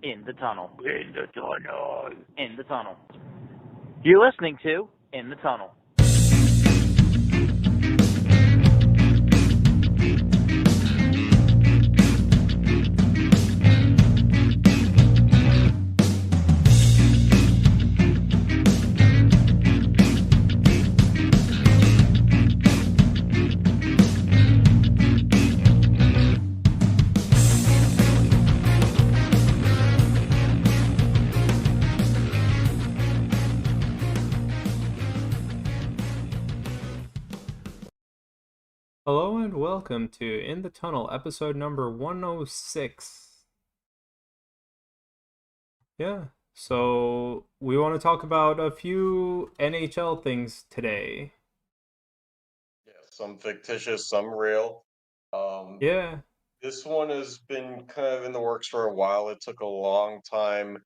In the tunnel. In the tunnel. In the tunnel. You're listening to In the Tunnel. Hello and welcome to In the Tunnel, episode number 106. Yeah, so we want to talk about a few NHL things today. Yeah, some fictitious, some real. Um, Yeah, this one has been kind of in the works for a while. It took a long time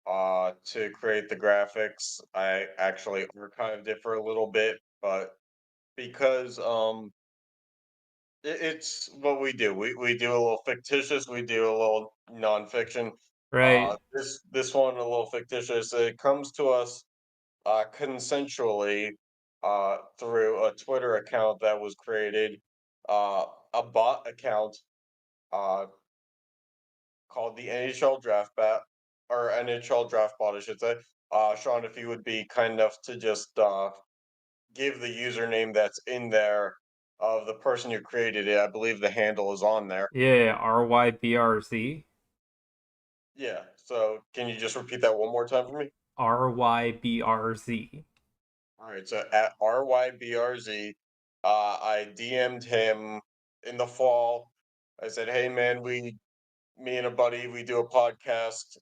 to create the graphics. I actually archived it for a little bit, but because it's what we do. We do a little fictitious, we do a little nonfiction. right. This one a little fictitious. It comes to us consensually through a Twitter account that was created, uh, a bot account uh, called the NHL Draft Bot, or NHL Draft Bot, I should say. Sean, if you would be kind enough to just give the username that's in there of the person who created it, I believe the handle is on there. Yeah, RYBRZ. Yeah, so can you just repeat that one more time for me? RYBRZ. All right, so at RYBRZ, I DM'd him in the fall. I said, "Hey man, me and a buddy, we do a podcast.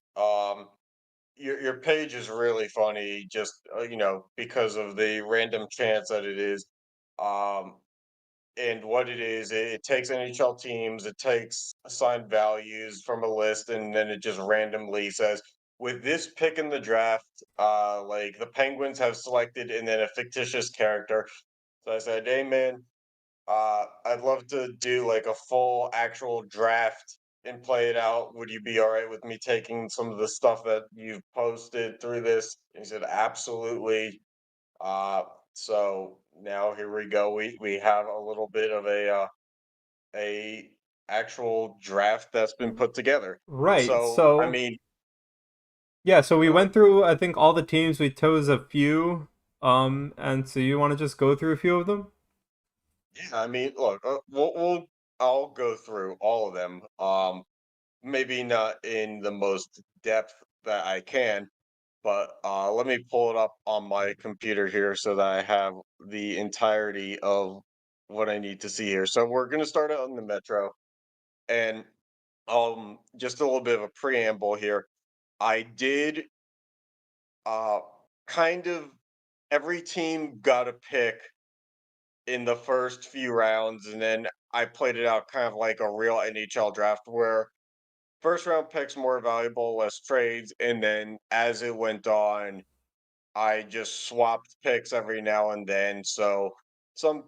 Your page is really funny, just because of the random chance that it is. Um, and what it is, it takes NHL teams, it takes assigned values from a list, and then it just randomly says, with this pick in the draft, like the Penguins have selected, and then a fictitious character. So I said, hey man, I'd love to do like a full actual draft and play it out. Would you be all right with me taking some of the stuff that you've posted through this? And he said, absolutely. Uh, so now here we go. We have a little bit of a actual draft that's been put together. Right, So I so, mean, yeah, so we go ahead. went through, I think, all the teams. We chose a few, and so you want to just go through a few of them? Yeah, I mean, look, I'll go through all of them. Maybe not in the most depth that I can, but let me pull it up on my computer here so that I have the entirety of what I need to see here. So we're gonna start out in the Metro, and just a little bit of a preamble here. I did uh kind of every team got a pick in the first few rounds, and then I played it out kind of like a real NHL draft where first round picks more valuable, less trades, and then as it went on, I just swapped picks every now and then. So some,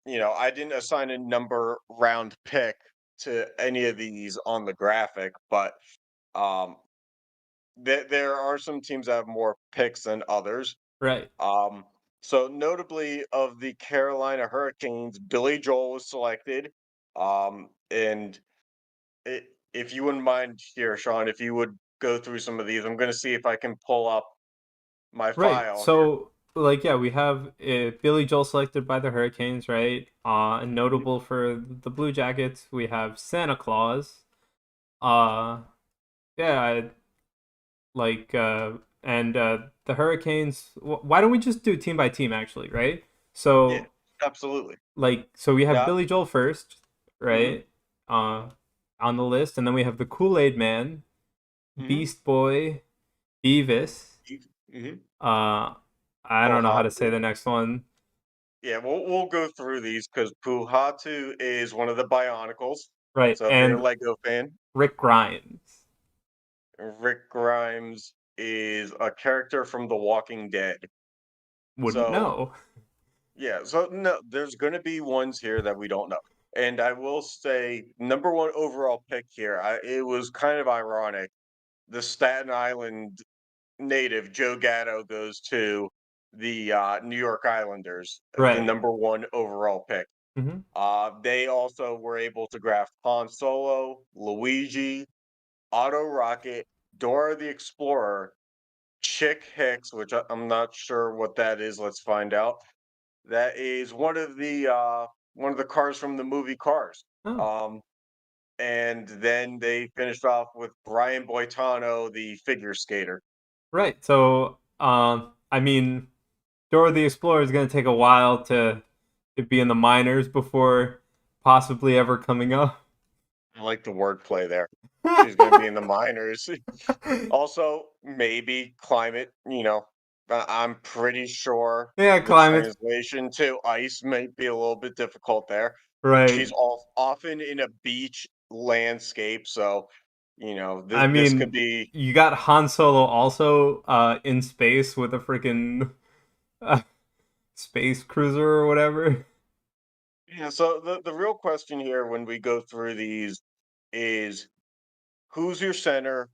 I didn't assign a number round pick to any of these on the graphic, but um, there are some teams that have more picks than others. Right. Um, so notably of the Carolina Hurricanes, Billy Joel was selected. And if you wouldn't mind here, Sean, if you would go through some of these, I'm going to see if I can pull up my Right. file here. So, like, yeah, we have Billy Joel selected by the Hurricanes, right? And Mhm. notable for the Blue Jackets, we have Santa Claus. Uh, yeah, like, and the Hurricanes. Why don't we just do team by team, actually, right? Yeah, So, absolutely. like, so we have Now, Billy Joel first, hmm right? On the list, and then we have the Kool Aid Man, hmm Beast Boy, Beavis. hmm Uh, I don't know how to say Pohatu. the next one. Yeah, we'll go through these because Puhatu is one of the Bionicles. Right, So if you're a and Lego fan, Rick Grimes. Rick Grimes is a character from The Walking Dead. Wouldn't So know. yeah, so no, there's gonna be ones here that we don't know. And I will say, number one overall pick here, it was kind of ironic. the Staten Island native Joe Gatto goes to the New York Islanders, the Right. #1 overall pick. Hmm. They also were able to draft Han Solo, Luigi, Otto Rocket, Dora the Explorer, Chick Hicks, which I'm not sure what that is. Let's find out. That is one of the cars from the movie Cars. Oh, Um, and then they finished off with Brian Boitano, the figure skater. right. So, I mean, Dora the Explorer is going to take a while to be in the minors before possibly ever coming up. I like the wordplay there. She's going to be in the minors. Also, maybe climate, I'm pretty sure Yeah, the climate. translation to ice might be a little bit difficult there. She's Right. often in a beach landscape, so I this could mean, be. you got Han Solo also in space with a freaking uh, space cruiser or whatever. Yeah, so the real question here when we go through these is who's your center,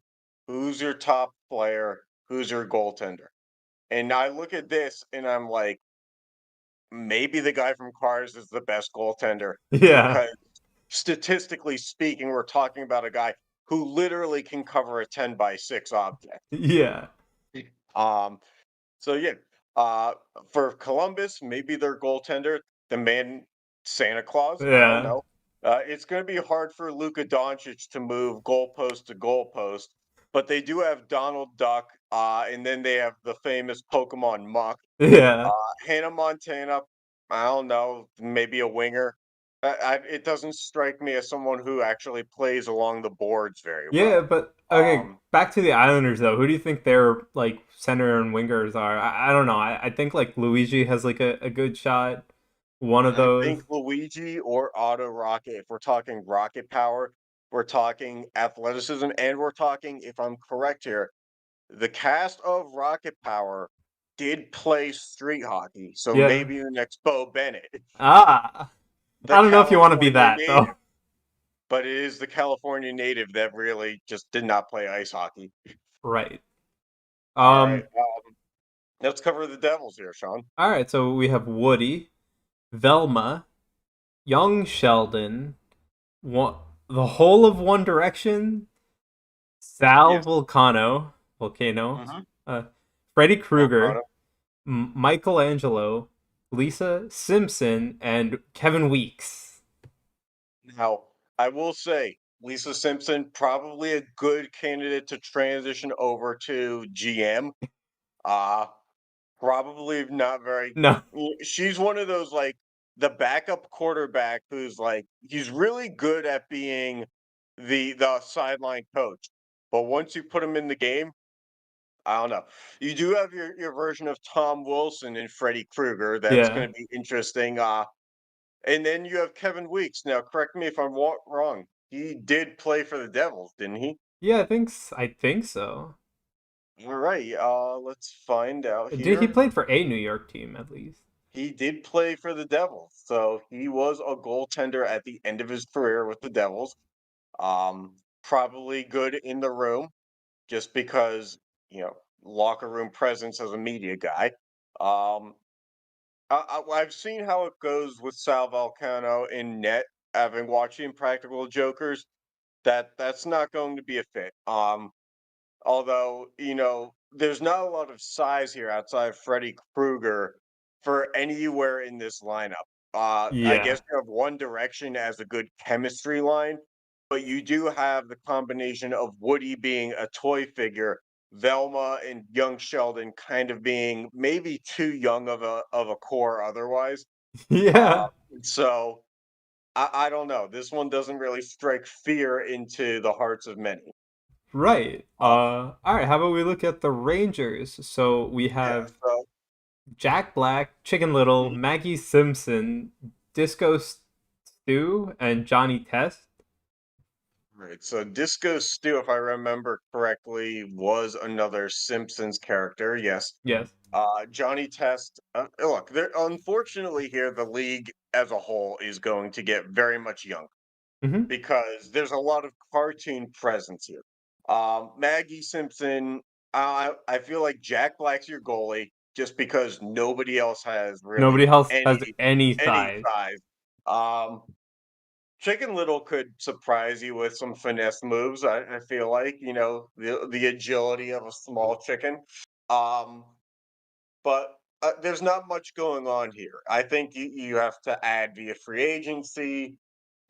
who's your top player, who's your goaltender? And I look at this and I'm like, maybe the guy from Cars is the best goaltender Yeah. because statistically speaking, we're talking about a guy who literally can cover a 10 by 6 object. Yeah. Um, so yeah, uh, for Columbus, maybe their goaltender, the man Santa Claus. I don't Yeah. know. It's going to be hard for Luka Doncic to move goalpost to goalpost, but they do have Donald Duck, and then they have the famous Pokemon Muck. Yeah. Hannah Montana, I don't know, maybe a winger. It doesn't strike me as someone who actually plays along the boards very Yeah, well. but okay, Um, back to the Islanders though. Who do you think their like center and wingers are? I don't know. I think like Luigi has like a good shot. One of I those. think Luigi or Auto Rocket, if we're talking rocket power, we're talking athleticism, and we're talking, if I'm correct here, the cast of Rocket Power did play street hockey. So Yeah. maybe the next Bo Bennett, Ah. the I don't know if you want to be California that native, though. but it is the California native that really just did not play ice hockey. Right. All right, Um let's cover the Devils here, Sean. all right, so we have Woody, Velma, young Sheldon, one, the whole of One Direction, Sal Yes. Volcano, Mm-hmm. uh, Freddy Volcano. Krueger, Michelangelo, Lisa Simpson, and Kevin Weeks. Now, I will say, Lisa Simpson, probably a good candidate to transition over to GM. Uh, Probably not very. No. She's one of those like the backup quarterback who's like he's really good at being the sideline coach, but once you put him in the game, I don't know. You do have your version of Tom Wilson and Freddy Krueger. That's Yeah. going to be interesting. And then you have Kevin Weeks. Now, correct me if I'm wrong. He did play for the Devils, didn't he? Yeah, I think so. All right. Let's find out Did he here. played for a New York team at least? He did play for the Devils, so he was a goaltender at the end of his career with the Devils. Probably good in the room, just because locker room presence as a media guy. Um, I've seen how it goes with Sal Volcano in net. Having watching Practical Jokers, that's not going to be a fit. Although, there's not a lot of size here outside of Freddy Krueger for anywhere in this lineup. I Yeah. guess you have One Direction as a good chemistry line, but you do have the combination of Woody being a toy figure, Velma and young Sheldon kind of being maybe too young of a core otherwise. Uh, Yeah. so I don't know. This one doesn't really strike fear into the hearts of many. Right. Uh, All right, how about we look at the Rangers? So we yeah. have So. Jack Black, Chicken Little, Maggie Simpson, Disco Stew, and Johnny Test. Right. So Disco Stew, if I remember correctly, was another Simpsons character. Yes. Yes. Johnny Test. Look, there. Unfortunately, here the league as a whole is going to get very much younger Hmm. because there's a lot of cartoon presence here. Maggie Simpson, I feel like Jack Black's your goalie just because nobody else has Nobody really else has any any any size. size. Um, Chicken Little could surprise you with some finesse moves. I feel like the agility of a small chicken. Um, but there's not much going on here. I think you have to add via free agency.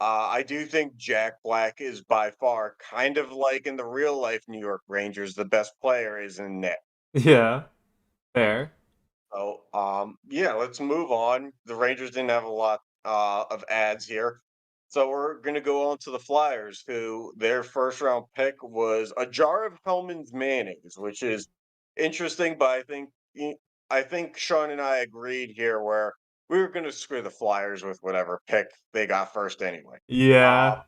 I do think Jack Black is by far kind of like in the real life New York Rangers, the best player is in net. Yeah, fair. So, yeah, let's move on. The Rangers didn't have a lot of ads here. So we're going to go on to the Flyers, who their first round pick was a jar of Hellman's mayonnaise, which is interesting, but I think Sean and I agreed here where we were going to screw the Flyers with whatever pick they got first anyway. Uh, Yeah.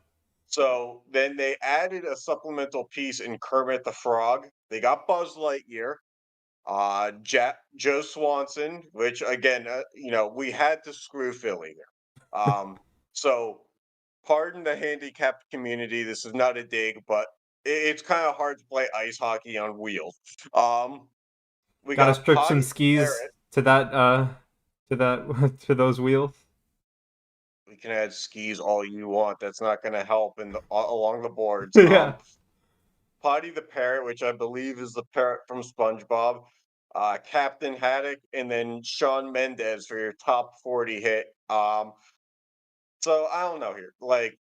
so then they added a supplemental piece in Kermit the Frog. They got Buzz Lightyear, Joe Swanson, which again, we had to screw Philly there. So pardon the handicapped community. This is not a dig, but it's kind of hard to play ice hockey on wheels. Um, we Gotta got strip some Potty the skis Parrot. to that to those wheels. We can add skis all you want. That's not going to help along the boards. Yeah. Potty the Parrot, which I believe is the parrot from SpongeBob, Captain Haddock, and then Sean Mendez for your top 40 hit. So I don't know here. Like,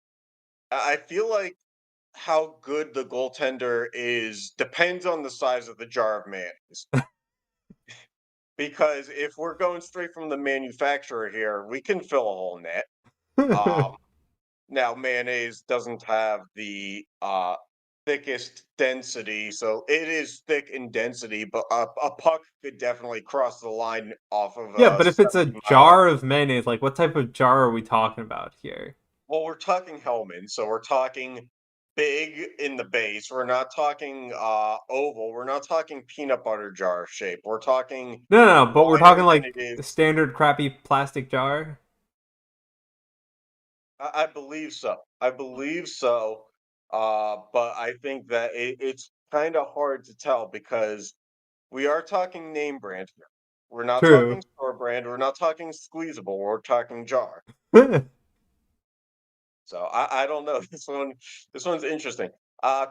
I feel like how good the goaltender is depends on the size of the jar of mayonnaise. Because if we're going straight from the manufacturer here, we can fill a whole net. Um, Now, mayonnaise doesn't have the thickest density, so it is thick in density, but a puck could definitely cross the line off of Yeah, a but if it's a 70-mile. jar of mayonnaise, like what type of jar are we talking about here? Well, we're talking Hellman, so we're talking big in the base. We're not talking oval. We're not talking peanut butter jar shape. We're talking No, no, no, but we're talking wider than like it the is. standard crappy plastic jar. I believe so. I believe so. But I think that it's kind of hard to tell because we are talking name brand here. We're not talking True. store brand. We're not talking squeezable. We're talking jar. So I don't know. This one's interesting.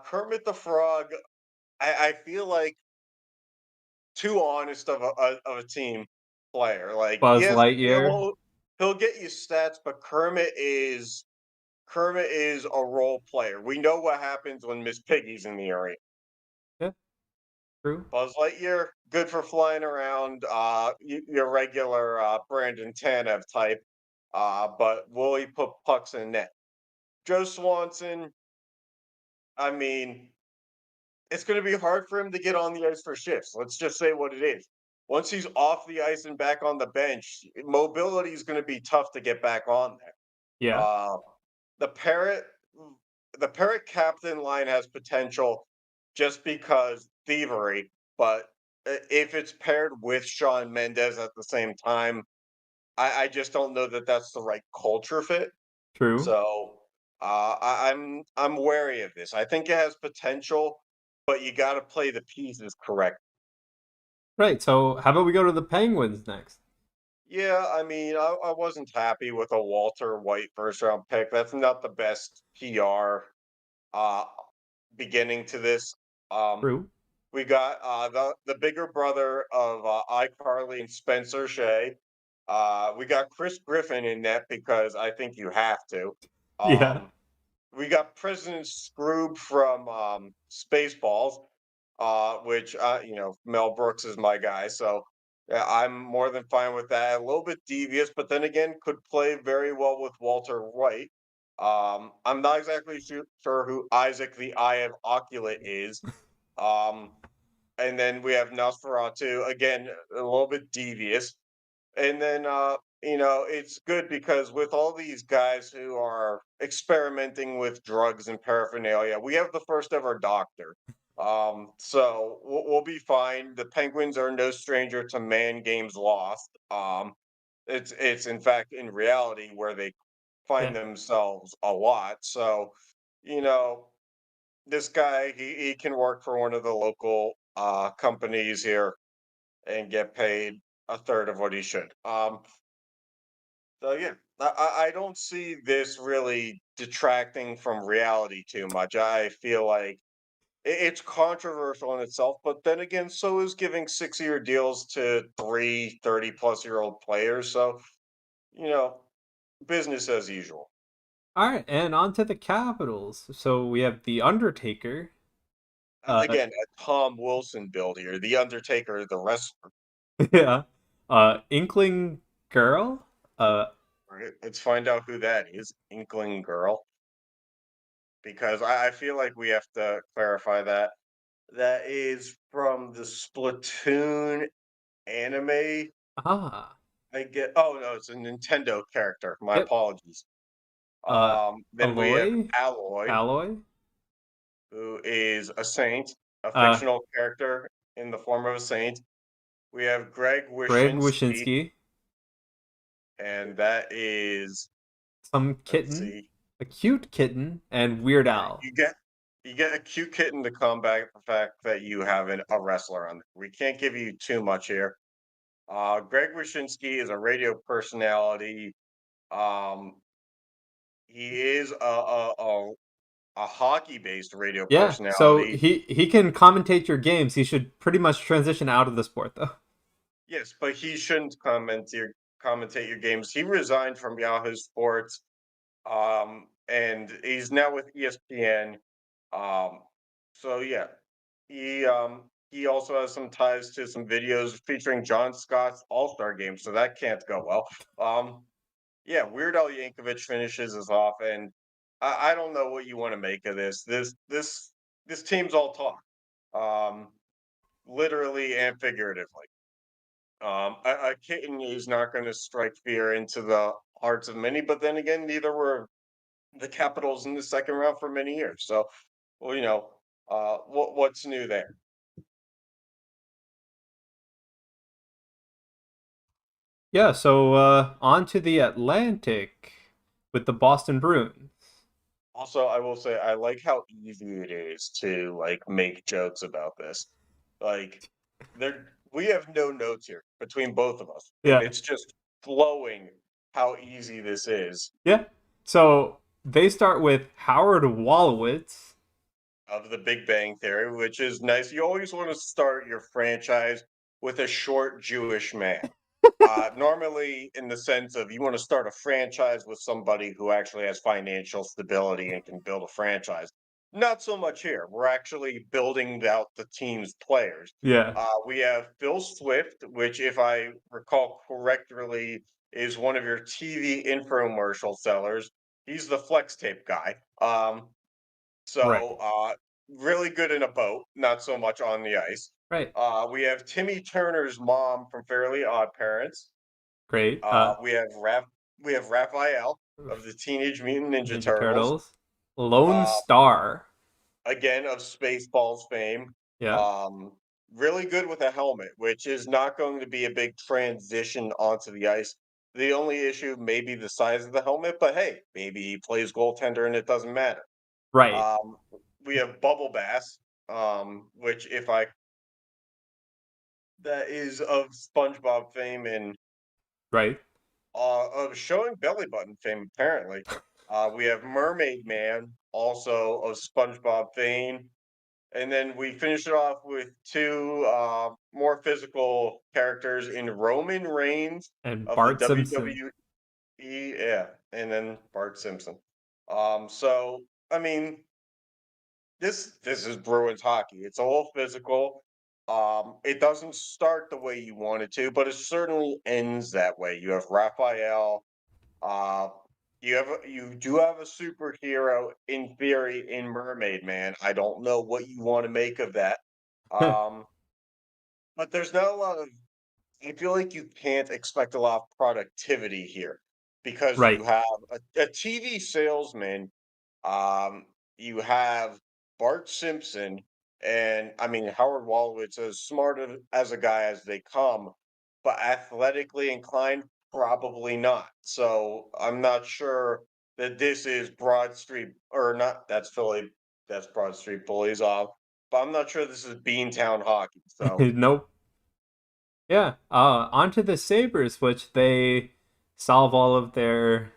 Kermit the Frog. I feel like too honest of a team player. Like Buzz yes, Lightyear. he'll get you stats, but Kermit is a role player. We know what happens when Miss Piggy's in the arena. Yeah, true. Buzz Lightyear, good for flying around, your regular Brandon Tanev type, but will he put pucks in net? Joe Swanson, I mean, it's going to be hard for him to get on the ice for shifts. Let's just say what it is. Once he's off the ice and back on the bench, mobility is going to be tough to get back on there. Yeah, The parrot, the parrot captain line has potential just because thievery, but if it's paired with Sean Mendez at the same time, I just don't know that that's the right culture fit. true. So I'm wary of this. I think it has potential, but you got to play the pieces correct. Right, so how about we go to the Penguins next? Yeah, I mean, I wasn't happy with a Walter White first round pick. That's not the best PR uh beginning to this. Um, True. we got the bigger brother of iCarly and Spencer Shea. We got Chris Griffin in net because I think you have to. Yeah. Um, we got President Scroob from Spaceballs, which Mel Brooks is my guy, so yeah, I'm more than fine with that. A little bit devious, but then again, could play very well with Walter White. I'm not exactly sure who Isaac the Eye of Oculate is. Um, and then we have Nosferatu again, a little bit devious. And then it's good because with all these guys who are experimenting with drugs and paraphernalia, we have the first ever doctor. So we'll be fine. The Penguins are no stranger to man games lost. It's in fact in reality where they Yeah. find themselves a lot. So, you know, this guy, he can work for one of the local companies here and get paid a third of what he should. So yeah, I don't see this really detracting from reality too much. I feel like it's controversial in itself, but then again, so is giving 6-year deals to 30-plus-year-old players. So, you know, business as usual. All right, and on to the Capitals. So we have the Undertaker. Uh, Again, a Tom Wilson build here. The Undertaker, the wrestler. yeah. Inkling Girl. Uh, Right? Let's find out who that is. Inkling Girl. Because I feel like we have to clarify that. That is from the Splatoon anime. ah. I get. Oh no, it's a Nintendo character. My Yep. apologies. Uh, Then we have Alloy. Alloy, Alloy. who is a saint, a Uh, fictional character in the form of a saint. We have Greg Greg Wyshynski, Wyshynski. and that is, Some let's kitten. see, A cute kitten. And Weird Al. you get a cute kitten to combat the fact that you have a wrestler on. We can't give you too much here. Greg Wyshynski is a radio personality. Um, he is a hockey-based radio Yeah, so personality. he can commentate your games. He should pretty much transition out of the sport though. Yes, but he shouldn't commentate your games. He resigned from Yahoo Sports, and he's now with ESPN. Um, so yeah, he also has some ties to some videos featuring John Scott's All-Star game, so that can't go well. Yeah, Weird Al Yankovic finishes us off, and I don't know what you want to make of this. This team's all talk, um, literally and figuratively. A kitten is not going to strike fear into the hearts of many, but then again, neither were the Capitals in the second round for many years. So, well, what's new there? Yeah, so on to the Atlantic with the Boston Bruins. Also, I will say I like how easy it is to like make jokes about this. Like, we have no notes here between both of us, and Yeah. it's just flowing how easy this is. Yeah. So they start with Howard Wolowitz. Of the Big Bang Theory, which is nice. You always want to start your franchise with a short Jewish man. Normally, in the sense of you want to start a franchise with somebody who actually has financial stability and can build a franchise. Not so much here. We're actually building out the team's players. Yeah. We have Phil Swift, which, if I recall correctly, is one of your TV infomercial sellers. He's the flex tape guy. Right. Really good in a boat, not so much on the ice. Right. We have Timmy Turner's mom from Fairly Odd Parents. Great. We have Raphael of the Teenage Mutant Ninja Ninja Turtles. Turtles. Lone Uh, Star. again of Spaceballs fame. Yeah. Um, really good with a helmet, which is not going to be a big transition onto the ice. The only issue may be the size of the helmet, but hey, maybe he plays goaltender and it doesn't matter. Right. Um, we have Bubble Bass, which if I that is of SpongeBob fame and Right. of showing belly button fame apparently. We have Mermaid Man, also of SpongeBob fame, and then we finish it off with two more physical characters in Roman Reigns And of the Bart Simpson. WWE, yeah, and then Bart Simpson. So I mean, this is Bruins hockey. It's all physical. It doesn't start the way you want it to, but it certainly ends that way. You have Raphael. Uh, you do have a superhero in theory in Mermaid Man. I don't know what you want to make of that. Um, but there's not a lot of. I feel like you can't expect a lot of productivity here because Right. you have a TV salesman. um, you have Bart Simpson, and I mean Howard Wolowitz, as smart as a guy as they come, but athletically inclined, probably not. So I'm not sure that this is Broad Street or not. That's That's Broad Street Bullies. But I'm not sure this is Beantown hockey. So Nope. Yeah. Onto the Sabres, which they solve all of their it's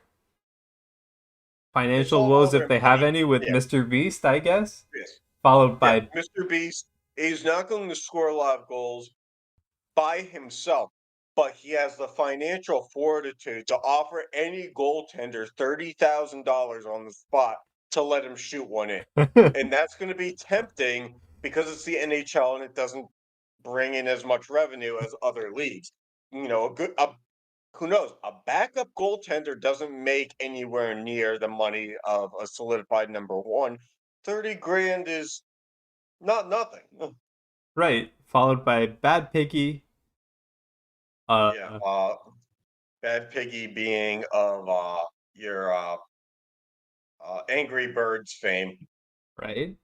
financial all woes if over they have money. any with Yeah, Mr. Beast, I guess. yes, Followed yeah. by Mr. Beast is not going to score a lot of goals by himself, but he has the financial fortitude to offer any goaltender $30,000 on the spot to let him shoot one in. And that's going to be tempting because it's the NHL and it doesn't bring in as much revenue as other leagues. Who knows? A backup goaltender doesn't make anywhere near the money of a solidified number one. 30 grand is not nothing. right, followed by Bad Piggy. Yeah. Bad Piggy being of your Angry Birds fame. Right.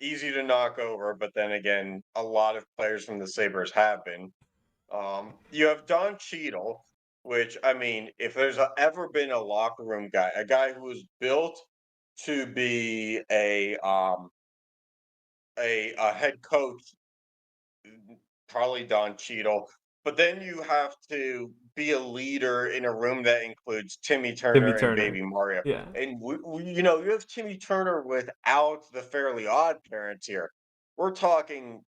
Easy to knock over, but then again, a lot of players from the Sabres have been. You have Don Cheadle, which I mean, if there's ever been a locker room guy, a guy who was built to be a head coach, probably Don Cheadle. But then you have to be a leader in a room that includes Timmy Timmy Turner and Turner. Baby Mario. Yeah. And you have Timmy Turner without the Fairly Odd Parents here. We're talking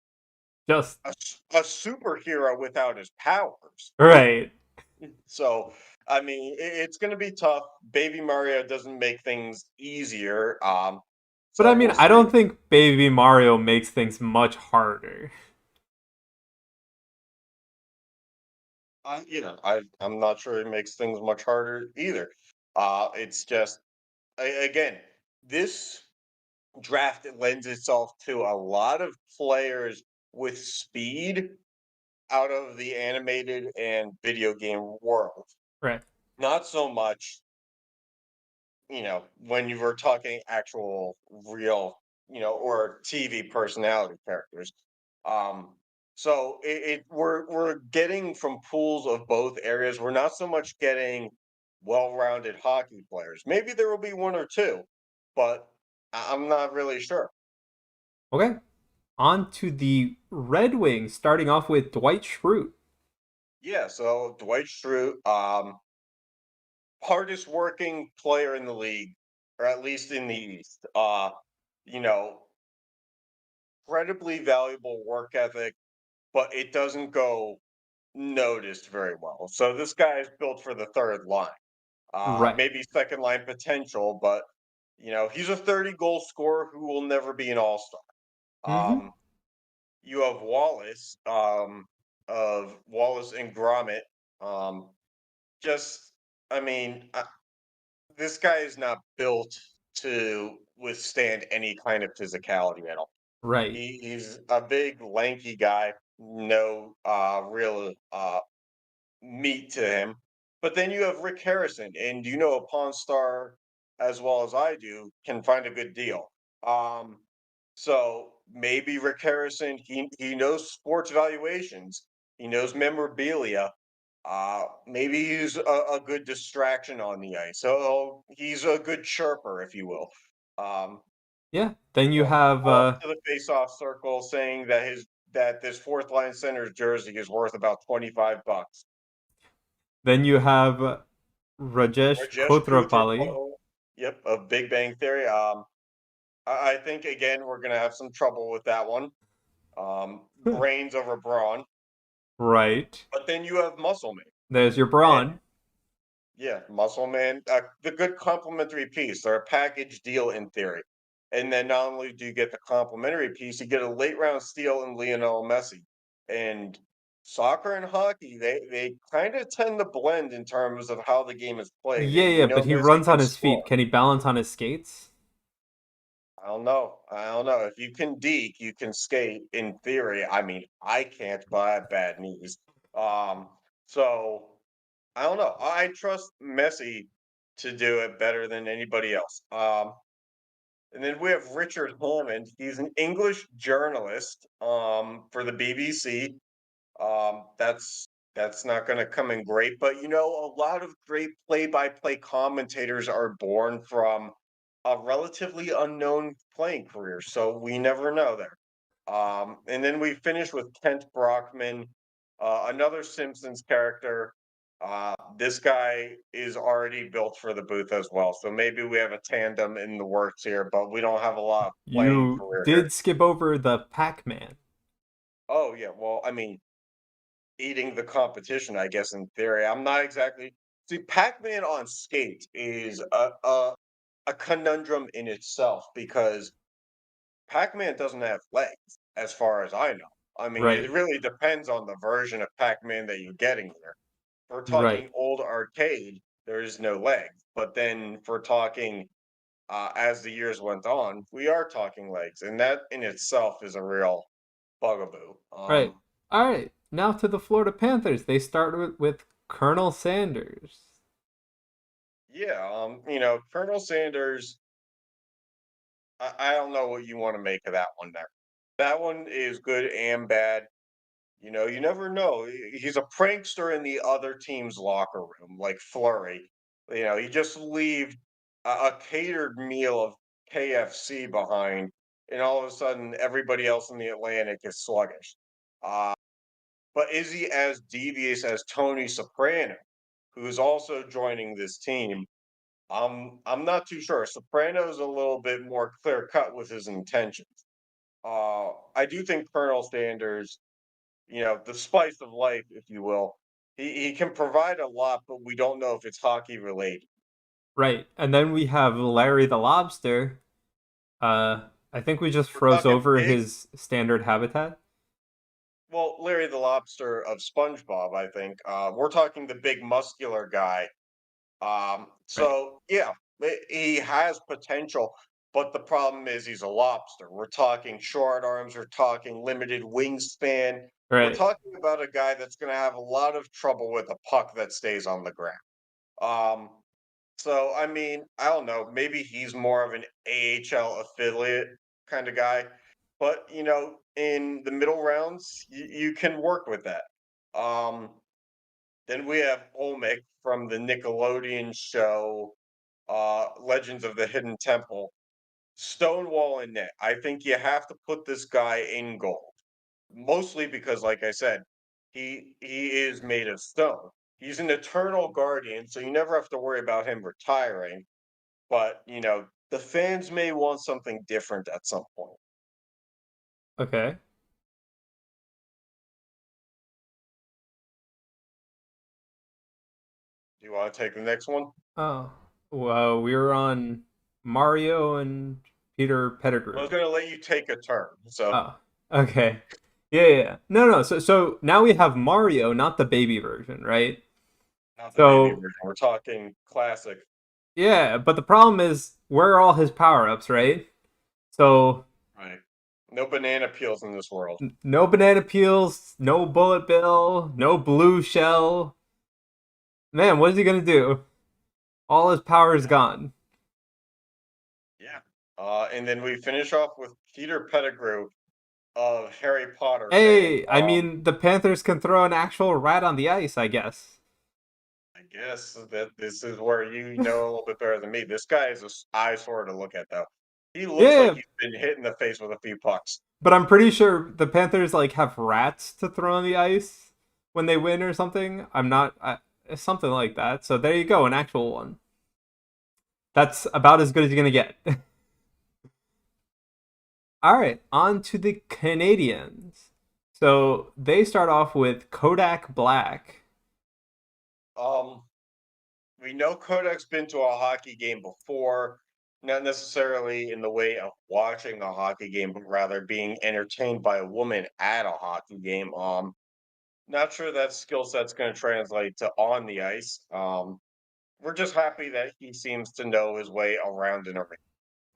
Just a superhero without his powers. right. So, I mean, it's going to be tough. Baby Mario doesn't make things easier. But I So mean, we'll I see. don't think Baby Mario makes things much harder. I'm not sure it makes things much harder either. It's just again, this draft lends itself to a lot of players with speed out of the animated and video game world. Right. Not so much, when you were talking actual real, or TV personality characters. Um, so we're getting from pools of both areas. We're not so much getting well-rounded hockey players. Maybe there will be one or two, but I'm not really sure. Okay. On to the Red Wings, starting off with Dwight Schrute. Yeah, so Dwight Schrute, hardest working player in the league, or at least in the East. You know, incredibly valuable work ethic, but it doesn't go noticed very well. So this guy is built for the third line. Right. Maybe second line potential, but he's a 30 goal scorer who will never be an all-star. Mm-hmm. Um, you have Wallace, of Wallace and Gromit. Um, just, I mean, this guy is not built to withstand any kind of physicality at all. Right. He's a big, lanky guy, no real meat to him. But then you have Rick Harrison, and a Pawn Star as well as I do can find a good deal. Um, so maybe Rick Harrison, he knows sports valuations, he knows memorabilia. Maybe he's a good distraction on the ice. So he's a good chirper, if you will. Um, Yeah. Then you Go have up to the face-off circle saying that this fourth line center's jersey is worth about $25. Rajesh Rajesh Kotravali. Kutrapali, yep, of Big Bang Theory. I think again we're gonna have some trouble with that one. Brains over brawn, Right. but then you have Muscle Man, There's your and Braun. yeah, Muscle Man, the good complimentary piece. They're a package deal in theory, and then not only do you get the complimentary piece, you get a late round steal in Lionel Messi. And soccer and hockey, they kind of tend to blend in terms of how the game is played. Yeah, And yeah, but he Messi runs on can his feet. score. Can he balance on his skates? I don't know. I don't know. If you can deke, you can skate in theory. I mean, I can't, but I have bad knees. Um, so I don't know. I trust Messi to do it better than anybody else. And then we have Richard Hammond. He's an English journalist for the BBC. That's not going to come in great, but a lot of great play-by-play commentators are born from a relatively unknown playing career, so we never know there. And then we finish with Kent Brockman, another Simpsons character. This guy is already built for the booth as well, so maybe we have a tandem in the works here, but we don't have a lot of playing You career here. did skip over the Pac-Man. Oh yeah, well, I mean, eating the competition, I guess in theory. I'm not exactly see Pac-Man on skate is a conundrum in itself because Pac-Man doesn't have legs, as far as I know. I mean, it Right. really depends on the version of Pac-Man that you're getting here. If we're Right. talking old arcade, there is no legs. But then if we're talking as the years went on, we are talking legs, and that in itself is a real bugaboo. Right. All right. Now to the Florida Panthers. They start with Colonel Sanders. Yeah, Colonel Sanders, I don't know what you want to make of that one there. That one is good and bad. You never know. He's a prankster in the other team's locker room, like Flurry. He just leave a catered meal of KFC behind, and all of a sudden, everybody else in the Atlantic is sluggish. Uh, but is he as devious as Tony Soprano, who is also joining this team? I'm not too sure. Soprano's a little bit more clear cut with his intentions. I do think Colonel Sanders, the spice of life, if you will. He can provide a lot, but we don't know if it's hockey related. Right. And then we have Larry the Lobster. I think we just We're froze talking over big. his standard habitat. Well, Larry the Lobster of SpongeBob, I think. We're talking the big muscular guy. Right. So yeah, he has potential, but the problem is he's a lobster. We're talking short arms. We're talking limited wingspan. We're Right. talking about a guy that's going to have a lot of trouble with a puck that stays on the ground. Um, So, I mean, I don't know, maybe he's more of an AHL affiliate kind of guy, but in the middle rounds, you can work with that. Um, then we have Olmec from the Nickelodeon show, Legends of the Hidden Temple. Stonewall and net. I think you have to put this guy in goal. Mostly because, like I said, he is made of stone. He's an eternal guardian, so you never have to worry about him retiring. But, the fans may want something different at some point. Okay. Do you want to take the next one? Oh. Well, we were on Mario and Peter I was Pettigrew. going to let you take a turn. So, Oh. Okay. Yeah, yeah, yeah. No, no. So now we have Mario, not the baby version, right? not the baby So version. We're talking classic. yeah, but the problem is where are all his power-ups, right? So Right. No banana peels in this world. no banana peels, no bullet bill, no blue shell. Man, what is he gonna do? All his power is Yeah. gone. Yeah. And then we finish off with Peter Pettigrew of Harry Potter fame. Hey, I mean the Panthers can throw an actual rat on the ice, I guess. I guess that this is where you know a little bit better than me. This guy is an eyesore to look at, though. He looks like Yeah, he's been hit in the face with a few pucks. but I'm pretty sure the Panthers like have rats to throw on the ice when they win or something. I'm not something like that. So there you go, an actual one. That's about as good as you're gonna get. All right, on to the Canadians. So they start off with Kodak Black. Um, we know Kodak's been to a hockey game before, not necessarily in the way of watching a hockey game, but rather being entertained by a woman at a hockey game. Not sure that skill set's going to translate to on the ice. We're just happy that he seems to know his way around an arena.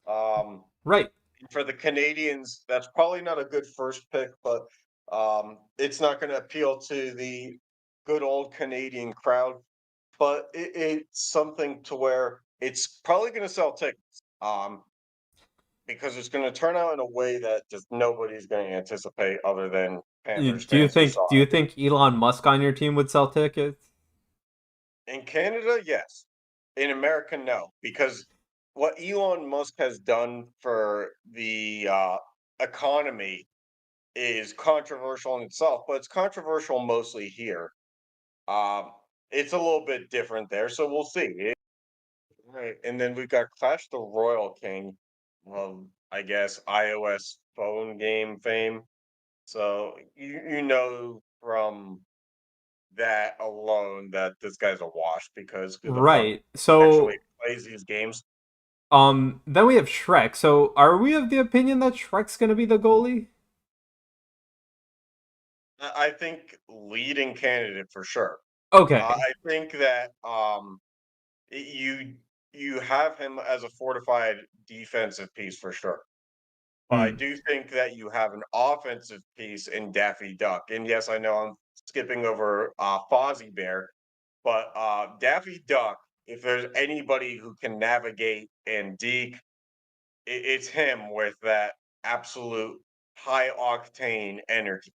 Um, Right. for the Canadians, that's probably not a good first pick, but it's not going to appeal to the good old Canadian crowd. But it's something to where it's probably going to sell tickets, because it's going to turn out in a way that just nobody's going to anticipate other than Panthers Do you fans who think saw do you think Elon Musk on your team would sell tickets? it. In Canada, yes. In America, no, because what Elon Musk has done for the economy is controversial in itself, but it's controversial mostly here. Um, it's a little bit different there, so we'll see. Right, and then we've got Clash the Royal King, I guess iOS phone game fame. So you know from that alone that this guy's a wash because who the fuck Right. So actually plays these games? then we have Shrek. So are we of the opinion that Shrek's gonna be the goalie? I think leading candidate for sure. Okay. I think that you you have him as a fortified defensive piece for sure. But I Hmm. do think that you have an offensive piece in Daffy Duck. And yes, I know I'm skipping over Fozzie Bear, but Daffy Duck, if there's anybody who can navigate and deke, it's him with that absolute high octane energy.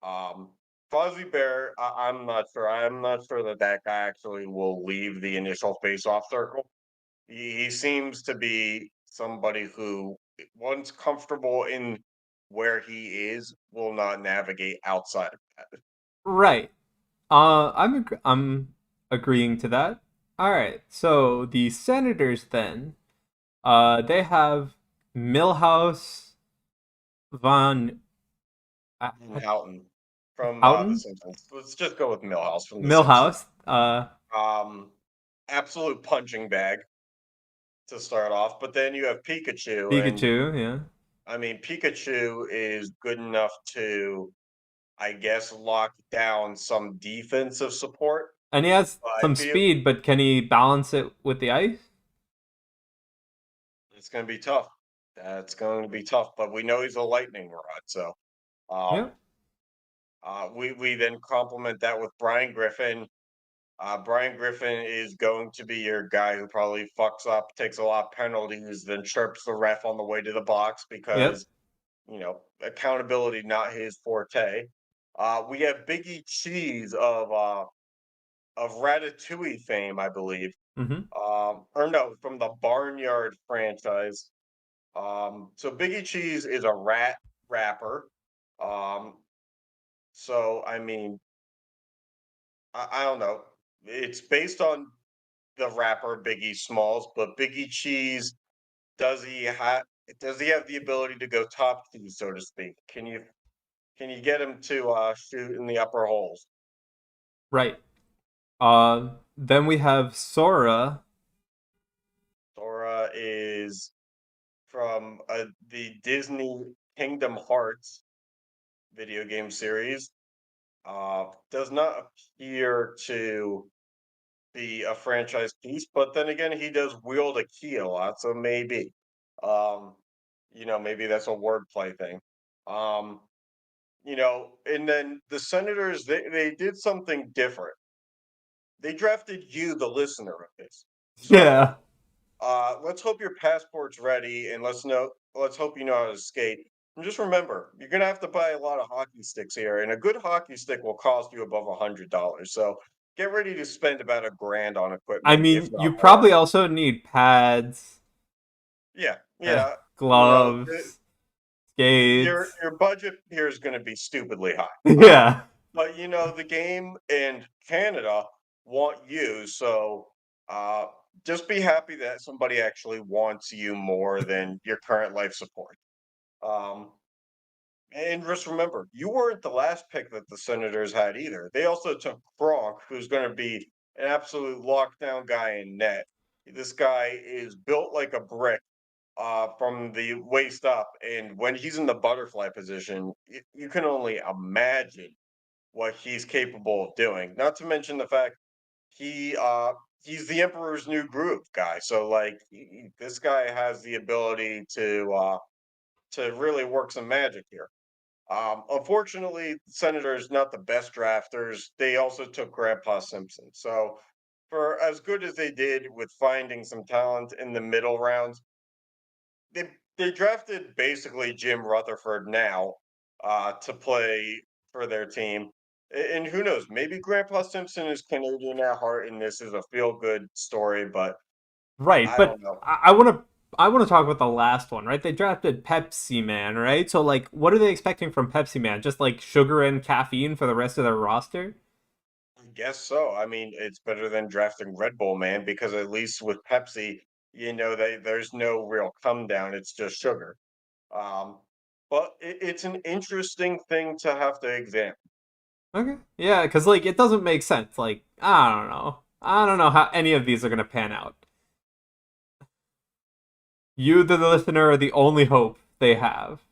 Um, Fozzie Bear, I'm not sure. I'm not sure that that guy actually will leave the initial face-off circle. He seems to be somebody who, once comfortable in where he is, will not navigate outside of that. Right. I'm agreeing to that. All right. So the Senators then, they have Milhouse, Von And Houghton from The Houghton, Simpsons. Let's just go with Millhouse from The Simpsons. Milhouse, Um, absolute punching bag to start off, but then you have Pikachu, and Pikachu, yeah, I mean Pikachu is good enough to, I guess, lock down some defensive support. and he has But I some feel speed, but can he balance it with the ice? it's going to be tough. That's going to be tough, but we know he's a lightning rod, so Yeah, um, we then complement that with Brian Griffin. Brian Griffin is going to be your guy who probably fucks up, takes a lot of penalties, then chirps the ref on the way to the box yep. because accountability not his forte. We have Biggie Cheese of Ratatouille fame, I believe. Mm-hmm. Or no, from the Barnyard franchise. So Biggie Cheese is a rat rapper. Um, so I mean, I don't know. It's based on the rapper Biggie Smalls, but Biggie Cheese, does he have the ability to go top two, so to speak? Can you get him to shoot in the upper holes? Right. Then we have Sora. Sora is from the Disney Kingdom Hearts video game series. Does not appear to be a franchise piece, but then again, he does wield a key a lot, so maybe, um, maybe that's a wordplay thing. Um, and then the Senators, they did something different. They drafted you, the listener of this. Yeah. So let's hope your passport's ready, and let's hope you know how to skate. And just remember, you're gonna have to buy a lot of hockey sticks here, and a good hockey stick will cost you above $100. So get ready to spend about $1,000 on I equipment, if mean, not you more. probably also need pads, Yeah, yeah. gloves, Your skates. your budget here is going to be stupidly high. Yeah. But the game and Canada want you, so uh, just be happy that somebody actually wants you more than your current life support. Um, and just remember, you weren't the last pick that the Senators had either. They also took Gronk, who's going to be an absolute lockdown guy in net. This guy is built like a brick from the waist up, and when he's in the butterfly position, you can only imagine what he's capable of doing. Not to mention the fact he he's the Emperor's New Groove guy. So like this guy has the ability to really work some magic here. Unfortunately, the Senators not the best drafters. They also took Grandpa Simpson. So for as good as they did with finding some talent in the middle rounds, they drafted basically Jim Rutherford now to play for their team. And who knows, maybe Grandpa Simpson is Canadian at heart and this is a feel good story, but Right, I but don't know. I want to talk about the last one, right? They drafted Pepsi Man, right? So like, what are they expecting from Pepsi Man? Just like sugar and caffeine for the rest of their roster? I guess so. I mean, it's better than drafting Red Bull, man, because at least with Pepsi, there's no real come down. It's just sugar. Um, but it's an interesting thing to have to examine. Okay, yeah, because like it doesn't make sense. Like I don't know how any of these are gonna pan out. You, the listener, are the only hope they have.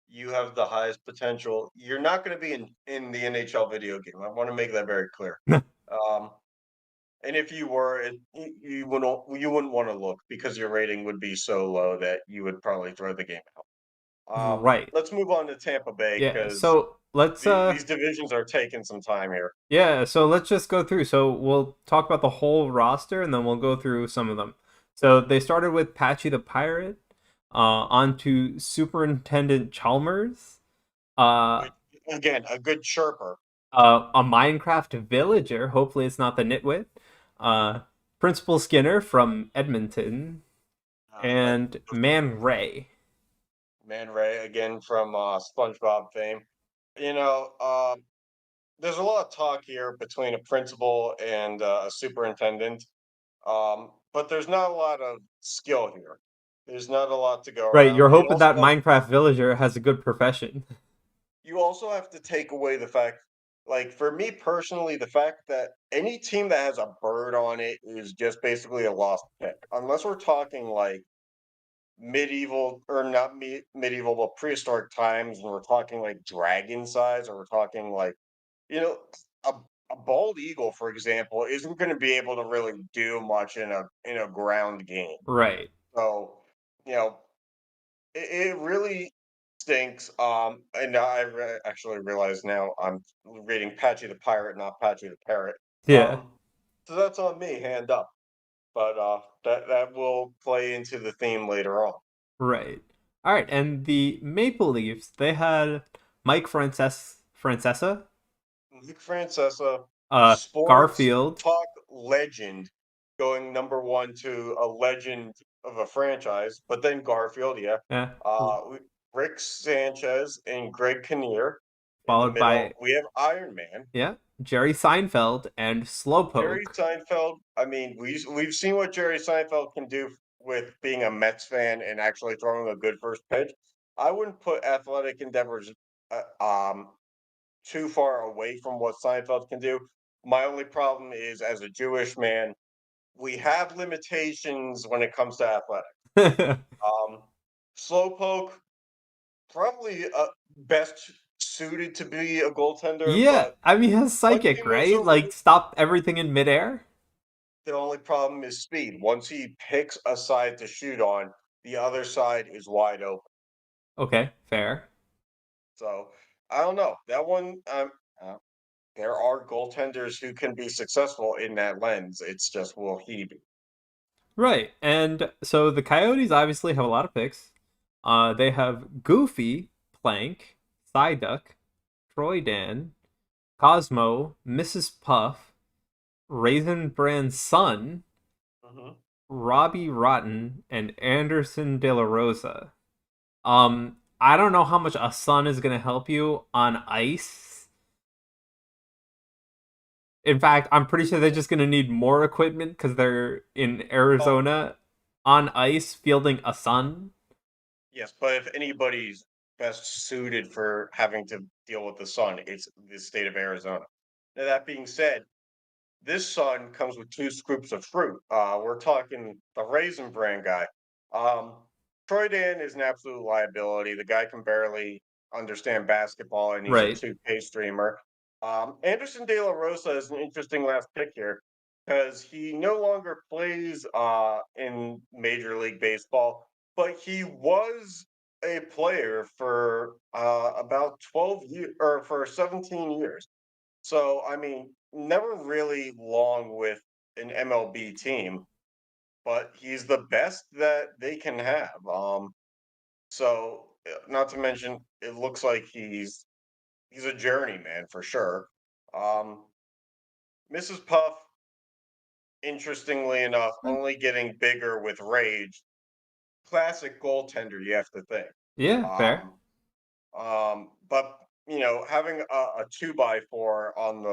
You have the highest potential. You're not going to be in the NHL video game. I want to make that very clear. Um, and if you were, you wouldn't want to look because your rating would be so low that you would probably throw the game out. Right. Let's move on to Tampa Bay Yeah. because So let's these divisions are taking some time here. yeah, so let's just go through. So we'll talk about the whole roster and then we'll go through some of them. So they started with Patchy the Pirate, on to Superintendent Chalmers, uh, Which, again, a good chirper. a Minecraft villager, hopefully it's not the nitwit, uh, Principal Skinner from Edmonton, Uh, and Man Ray. Man Ray again from SpongeBob fame. You know, there's a lot of talk here between a principal and a superintendent, but there's not a lot of skill here. There's not a lot to go Right, around. you're hoping that Minecraft villager has a good profession. You also have to take away the fact, like for me personally, the fact that any team that has a bird on it is just basically a lost pick, unless we're talking like medieval or not medieval, but prehistoric times, and we're talking like dragon size, or we're talking like you know, a a bald eagle, for example, isn't going to be able to really do much in a ground game. Right. So, you know, it really stinks. And actually realize now I'm reading Patchy the Pirate, not Patchy the Parrot. Yeah. So that's on me, hand up. But that will play into the theme later on. Right. All right, and the Maple Leafs, they had Mike Francesa, Nick Francesa, sports Garfield, talk legend, going number one to a legend of a franchise, but then Garfield, yeah. yeah, Rick Sanchez and Greg Kinnear in the followed by middle. We have Iron Man, yeah, Jerry Seinfeld and Jerry Slowpoke. Seinfeld. I mean, we've seen what Jerry Seinfeld can do with being a Mets fan and actually throwing a good first pitch. I wouldn't put athletic endeavors too far away from what Seinfeld can do. My only problem is, as a Jewish man, we have limitations when it comes to athletics. Um, Slowpoke probably best suited to be a goaltender, Yeah, but I mean, he has once he psychic, moves right? over, Like stop everything in midair. the only problem is speed. Once he picks a side to shoot on, the other side is wide open. Okay, fair. So I don't know that one. Uh, there are goaltenders who can be successful in that lens. It's just will he be? Right, and so the Coyotes obviously have a lot of picks. They have Goofy, Plank, Psyduck, Troy Dan, Cosmo, Mrs. Puff, Raisin Brand's son, Mhm. Robbie Rotten, and Anderson De La Rosa. I don't know how much a sun is gonna help you on ice. In fact, I'm pretty sure they're just gonna need more equipment because they're in Oh, Arizona on ice fielding a sun. yes, but if anybody's best suited for having to deal with the sun, it's the state of Arizona. Now, that being said, this sun comes with two scoops of fruit. We're talking the Raisin Bran guy. Um, Troy Dan is an absolute liability. The guy can barely understand basketball, and he's a Right. 2K streamer. Anderson De La Rosa is an interesting last pick here because he no longer plays in Major League Baseball, but he was a player for about 12 years or for 17 years. So, I mean, never really long with an MLB team, but he's the best that they can have. Not to mention, it looks like he's a journeyman for sure. Um, Mrs. Puff, interestingly enough, only getting bigger with rage. Classic goaltender, you have to think. Yeah, fair. Um, but having a 2x4 on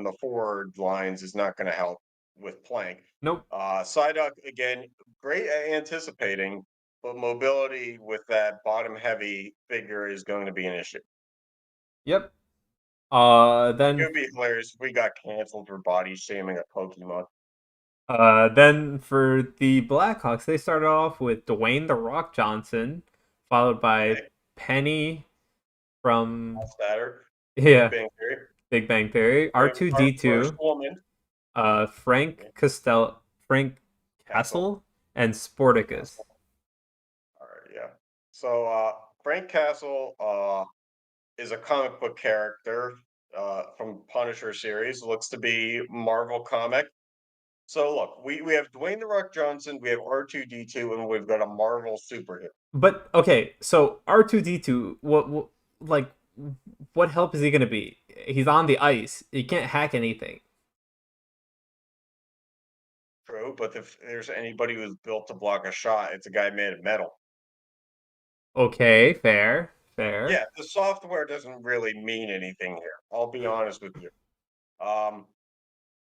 the forward lines is not going to help with Plank. Nope. Psyduck again, great at anticipating, but mobility with that bottom heavy figure is going to be an issue. Yep. It Then would be hilarious if we got canceled for body shaming a Pokemon. then for the Blackhawks, they started off with Dwayne the Rock Johnson, followed by Okay, Penny from Statter, Big yeah Bang Theory. Big Bang Theory, Our first R2D2, woman. Frank Castle. Castle, and Sporticus. Castle. All right, yeah. So Frank Castle is a comic book character from Punisher series. Looks to be Marvel comic. So look, we have Dwayne the Rock Johnson, we have R2D2, and we've got a Marvel superhero. But okay, so R2D2, like what help is he gonna be? He's on the ice. He can't hack anything. True, but if there's anybody who's built to block a shot, it's a guy made of metal. Okay, fair. Yeah, the software doesn't really mean anything here. I'll be honest with you. Um,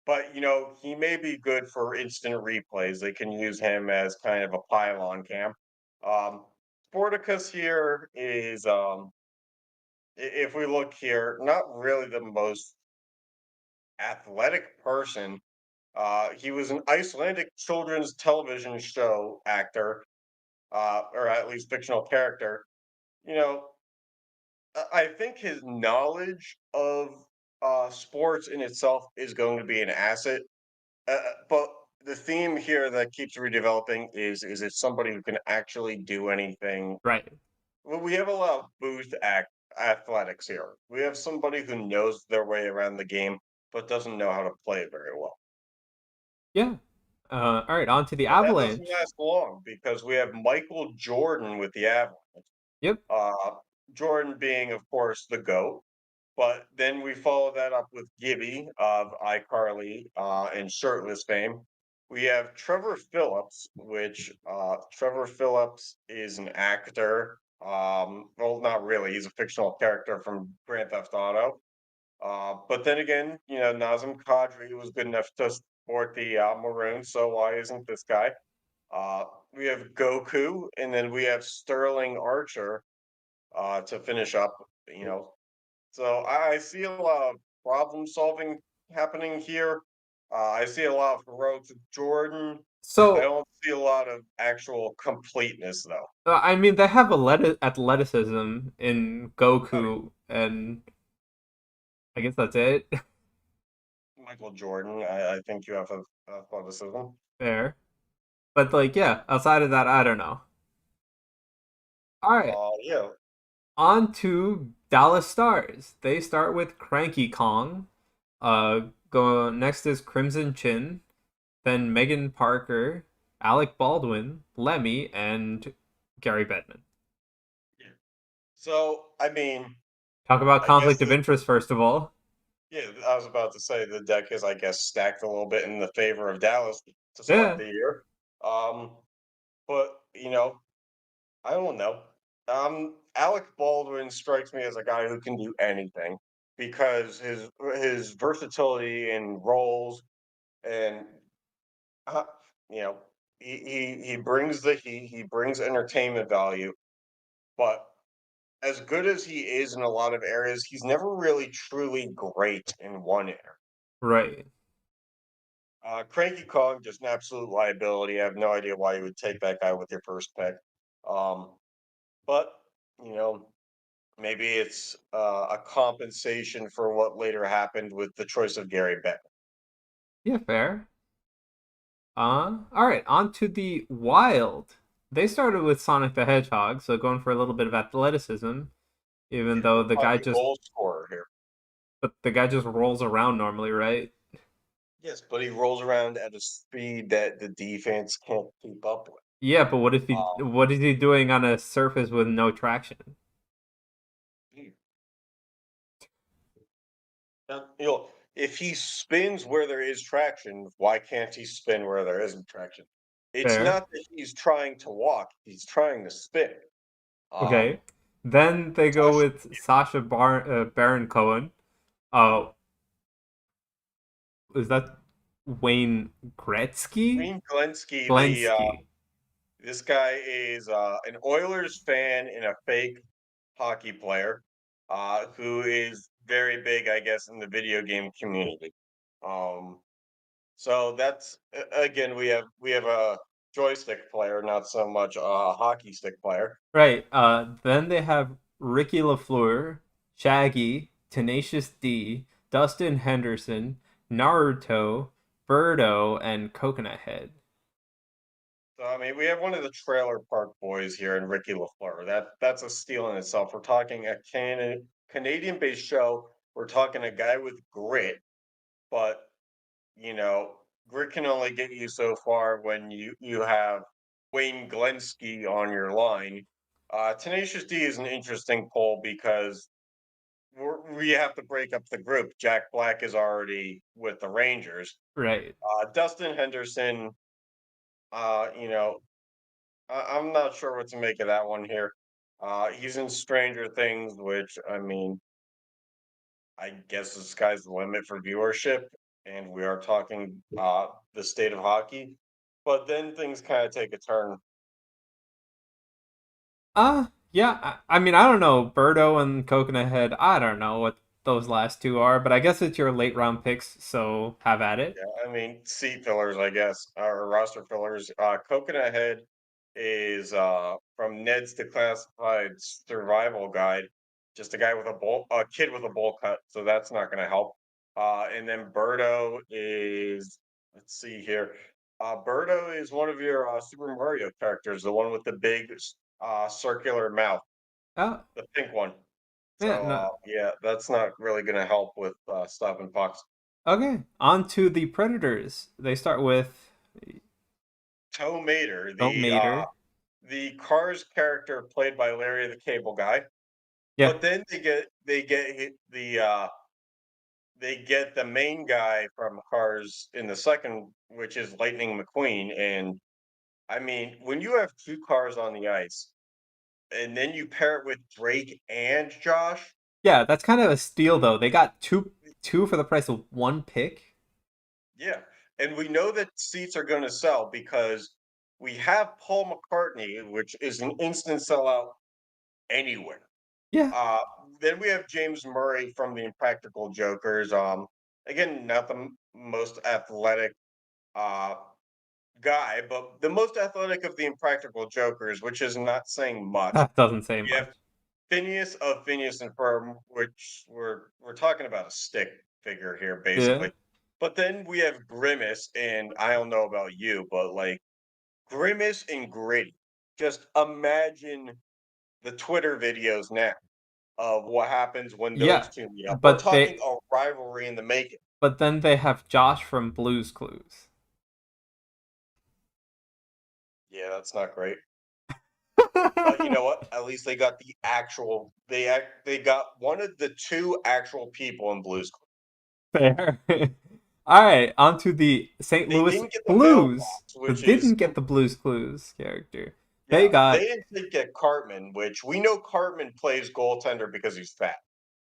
but he may be good for instant replays. They can use him as kind of a pylon cam. Um, Sporticus here is, if we look here, not really the most athletic person. He was an Icelandic children's television show actor, or at least fictional character. You know, I think his knowledge of sports in itself is going to be an asset. But the theme here that keeps redeveloping is it somebody who can actually do anything? Right. Well, we have a lot of booth athletics here. We have somebody who knows their way around the game, but doesn't know how to play it very well. Yeah. All right, on to the But that doesn't Avalanche. last long because we have Michael Jordan with the Avalanche. Yep. Jordan being, of course, the GOAT. But then we follow that up with Gibby of iCarly and Shirtless fame. We have Trevor Phillips, which Trevor Phillips is an actor. Well, not really. He's a fictional character from Grand Theft Auto. But then again, Nazem Kadri was good enough to support the Maroons, so why isn't this guy? We have Goku, and then we have Sterling Archer to finish up. You know, so I see a lot of problem solving happening here. I see a lot of heroics of Jordan. I So, don't see a lot of actual completeness though. I mean, they have athleticism in I mean, Goku, and I guess that's it. Michael Jordan, I think you have a athleticism. Fair. But like, yeah, outside of that, I don't know. All right, Yeah, on to Dallas Stars. They start with Cranky Kong. Go next is Crimson Chin, then Megan Parker, Alec Baldwin, Lemmy, and Gary Bettman. so I mean, Talk about I guess conflict of interest first of all. yeah, I was about to say the deck is, I guess, stacked a little bit in the favor of Dallas to start Yeah, the year. Um, but I don't know. Alec Baldwin strikes me as a guy who can do anything because his versatility in roles and uh, you know he brings the he brings entertainment value. But as good as he is in a lot of areas, he's never really truly great in one area. right. Cranky Kong, just an absolute liability. I have no idea why you would take that guy with your first pick. Um, but you know, maybe it's a compensation for what later happened with the choice of Gary Bettman. Yeah, fair. All right, on to the Wild. They started with Sonic the Hedgehog, so going for a little bit of athleticism, even Yeah, though we're talking goal scorer here. the guy just rolls around normally, right? Yes, but he rolls around at a speed that the defense can't keep up with. Yeah, but Um, what is he doing on a surface with no traction? now, if he spins where there is traction, why can't he spin where there isn't traction? It's Fair. not that he's trying to walk; he's trying to spin. Okay. Then they go Josh with Baron Cohen. Uh, is that Wayne Gretzky? Wayne Glensky, Glensky. this guy is an Oilers fan and a fake hockey player, who is very big, I guess, in the video game community. Um, so that's again, we have a joystick player, not so much a hockey stick player. Right. Then they have Ricky LaFleur, Shaggy, Tenacious D, Dustin Henderson, Naruto, Birdo, and Coconut Head. So I mean, we have one of the Trailer Park Boys here in Ricky LaFleur. That's a steal in itself. We're talking a Canadian-based show. We're talking a guy with grit, but you know, grit can only get you so far when you have Wayne Glensky on your line. Tenacious D is an interesting poll because we have to break up the group. Jack Black is already with the Rangers. Right. Dustin Henderson, you know, I'm not sure what to make of that one here. He's in Stranger Things, which I mean, I guess the sky's the limit for viewership, and we are talking the state of hockey. But then things kind of take a turn. Yeah. I mean, I don't know. Birdo and Coconut Head. I don't know what those last two are, but I guess it's your late round picks, so have at it. Yeah, I mean, seat fillers, I guess, or roster fillers. Coconut Head is from Ned's Declassified Survival Guide, just a guy with a kid with a bowl cut, so that's not going to help. And then Birdo is, let's see here. Birdo is one of your Super Mario characters, the one with the big circular mouth, Oh, the pink one. yeah. So No. yeah, that's not really going to help with stopping pucks. Okay. On to the Predators. They start with Toe Mater, Don't Mater. the Cars character played by Larry the Cable Guy, Yeah. but then they get the main guy from Cars in the second, which is Lightning McQueen. And I mean, when you have two cars on the ice, and then you pair it with Drake and Josh, Yeah, that's kind of a steal though. They got two for the price of one pick. yeah, and we know that seats are going to sell because we have Paul McCartney, which is an instant sellout anywhere. Yeah. Uh, then we have James Murray from the Impractical Jokers. Again, not the most athletic uh, guy, but the most athletic of the Impractical Jokers, which is not saying much. That doesn't say We much. have Phineas of Phineas and Ferb, which we're talking about a stick figure here, Yeah. basically. But then we have Grimace, and I don't know about you, but like Grimace and Gritty. Just imagine the Twitter videos now of what happens when those Yeah. two meet up. We're But talking they a rivalry in the making. but then they have Josh from Blue's Clues. Yeah, that's not great. But you know what? At least they got the actual. They got one of the two actual people in Blues Clues. Fair. All right, on to the St. They Louis didn't get the Blues. mailbox, Who which is didn't get the Blues Clues character. They yeah. got They didn't get Cartman, which we know Cartman plays goaltender because he's fat.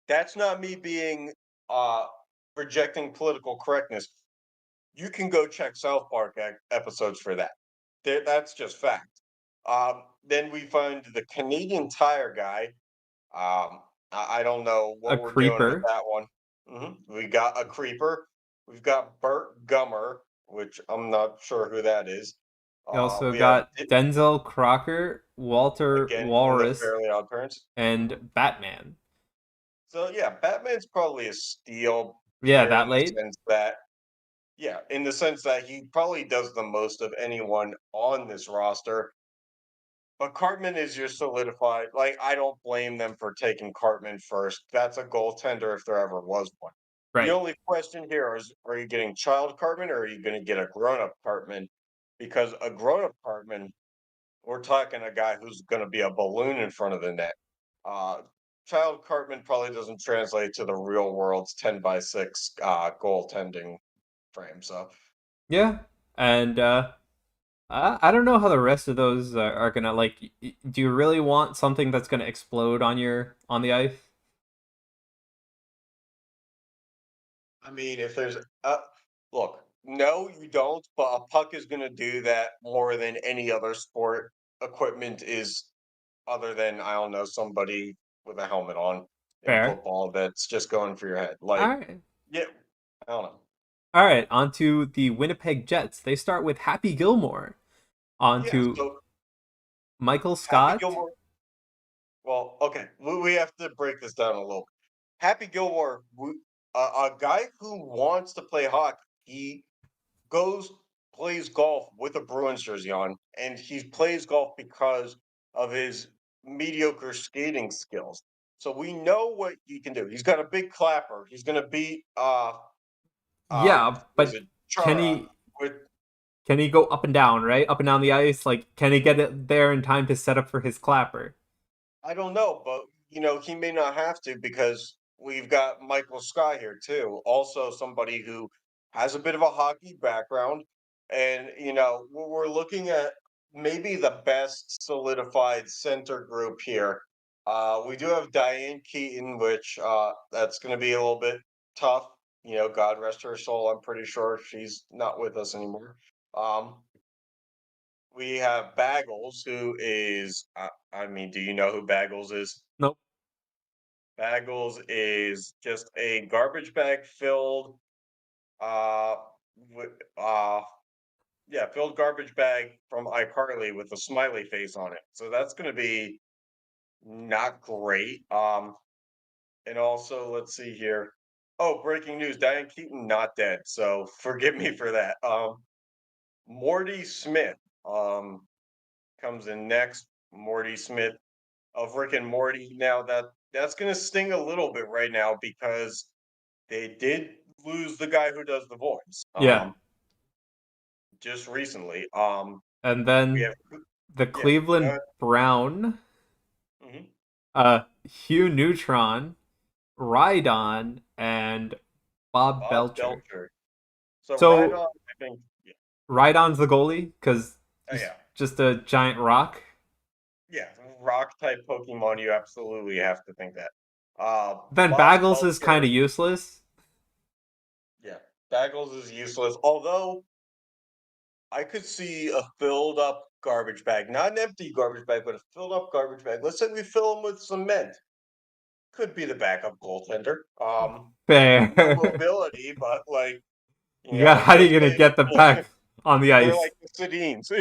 That's not me being uh rejecting political correctness. You can go check South Park episodes for that. That's just fact. Then we find the Canadian Tire guy. I don't know a what we're doing with creeper. that one. We got a creeper. We've got Burt Gummer, which I'm not sure who that is. You also We have got Denzel Crocker, Walter again in the Walrus, Fairly Odd Parents. and Batman. So yeah, Batman's probably a steal Yeah, here that in the late. sense that in the sense that he probably does the most of anyone on this roster. But Cartman is your solidified. Like, I don't blame them for taking Cartman first. That's a goaltender if there ever was one. The Right. only question here is, are you getting child Cartman or are you going to get a grown-up Cartman? Because a grown-up Cartman, we're talking a guy who's going to be a balloon in front of the net. Uh, Child Cartman probably doesn't translate to the real world's 10 by 6 goaltending frame. So Yeah, and I don't know how the rest of those are gonna like. Do you really want something that's gonna explode on the ice? I mean, if there's look, no, you don't, but a puck is going to do that more than any other sport equipment is, other than I don't know somebody with a helmet on in Fair. football that's just going for your head. All Like, right. yeah, I don't know. All right, on to the Winnipeg Jets. They start with Happy Gilmore. On Yeah, to so Michael Happy Scott. Gilmore. Well, okay, we have to break this down a little. Happy Gilmore, a guy who wants to play hockey, he goes plays golf with a Bruins jersey on, and he plays golf because of his mediocre skating skills. So we know what he can do. He's got a big clapper. He's going to beat Yeah, was but it can Chara he with can he go up and down, right? Up and down the ice? Like, can he get it there in time to set up for his clapper? I don't know, but he may not have to because we've got Michael Sky here too. Also somebody who has a bit of a hockey background. And we're looking at maybe the best solidified center group here. We do have Diane Keaton, which that's gonna be a little bit tough. God rest her soul. I'm pretty sure she's not with us anymore. Um, we have Baggles, who is, I mean, do you know who Baggles is? Nope. Baggles is just a garbage bag filled, uh, with, yeah, filled garbage bag from iCarly with a smiley face on it. So that's going to be not great. And also, let's see here. Oh, breaking news: Diane Keaton not dead. So forgive me for that. Morty Smith, comes in next. Morty Smith of Rick and Morty. Now that's gonna sting a little bit right now because they did lose the guy who does the voice. Yeah, Just recently. and We then have the yeah, Cleveland Brown, mhm. Hugh Neutron, Rhydon, and Bob Bob Belcher. Belcher. So right So on, I think. Yeah, Rhydon's the goalie because oh, he's yeah, just a giant rock. yeah. Rock type Pokemon, you absolutely have to think that. Then Bob Baggles is kind of Belcher. useless. Yeah, Baggles is useless. Although I could see a filled up garbage bag, not an empty garbage bag, but a filled up garbage bag. Let's say we fill them with cement. Could be the backup goaltender. No Fair. mobility, but like, Yeah, how are just you gonna say get the pack on the they're ice? like the Sedines.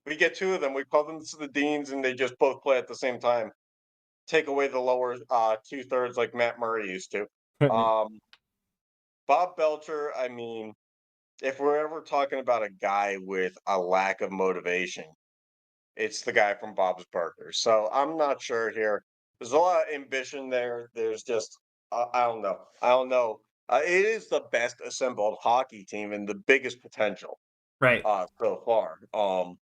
We get two of them. We call them the Deans, and they just both play at the same time. Take away the lower 2/3 like Matt Murray used to. Um, Bob Belcher. I mean, if we're ever talking about a guy with a lack of motivation, it's the guy from Bob's Burgers. So I'm not sure here. There's a lot of ambition there. There's just I don't know. I don't know. It is the best assembled hockey team and the biggest potential Right. so far. So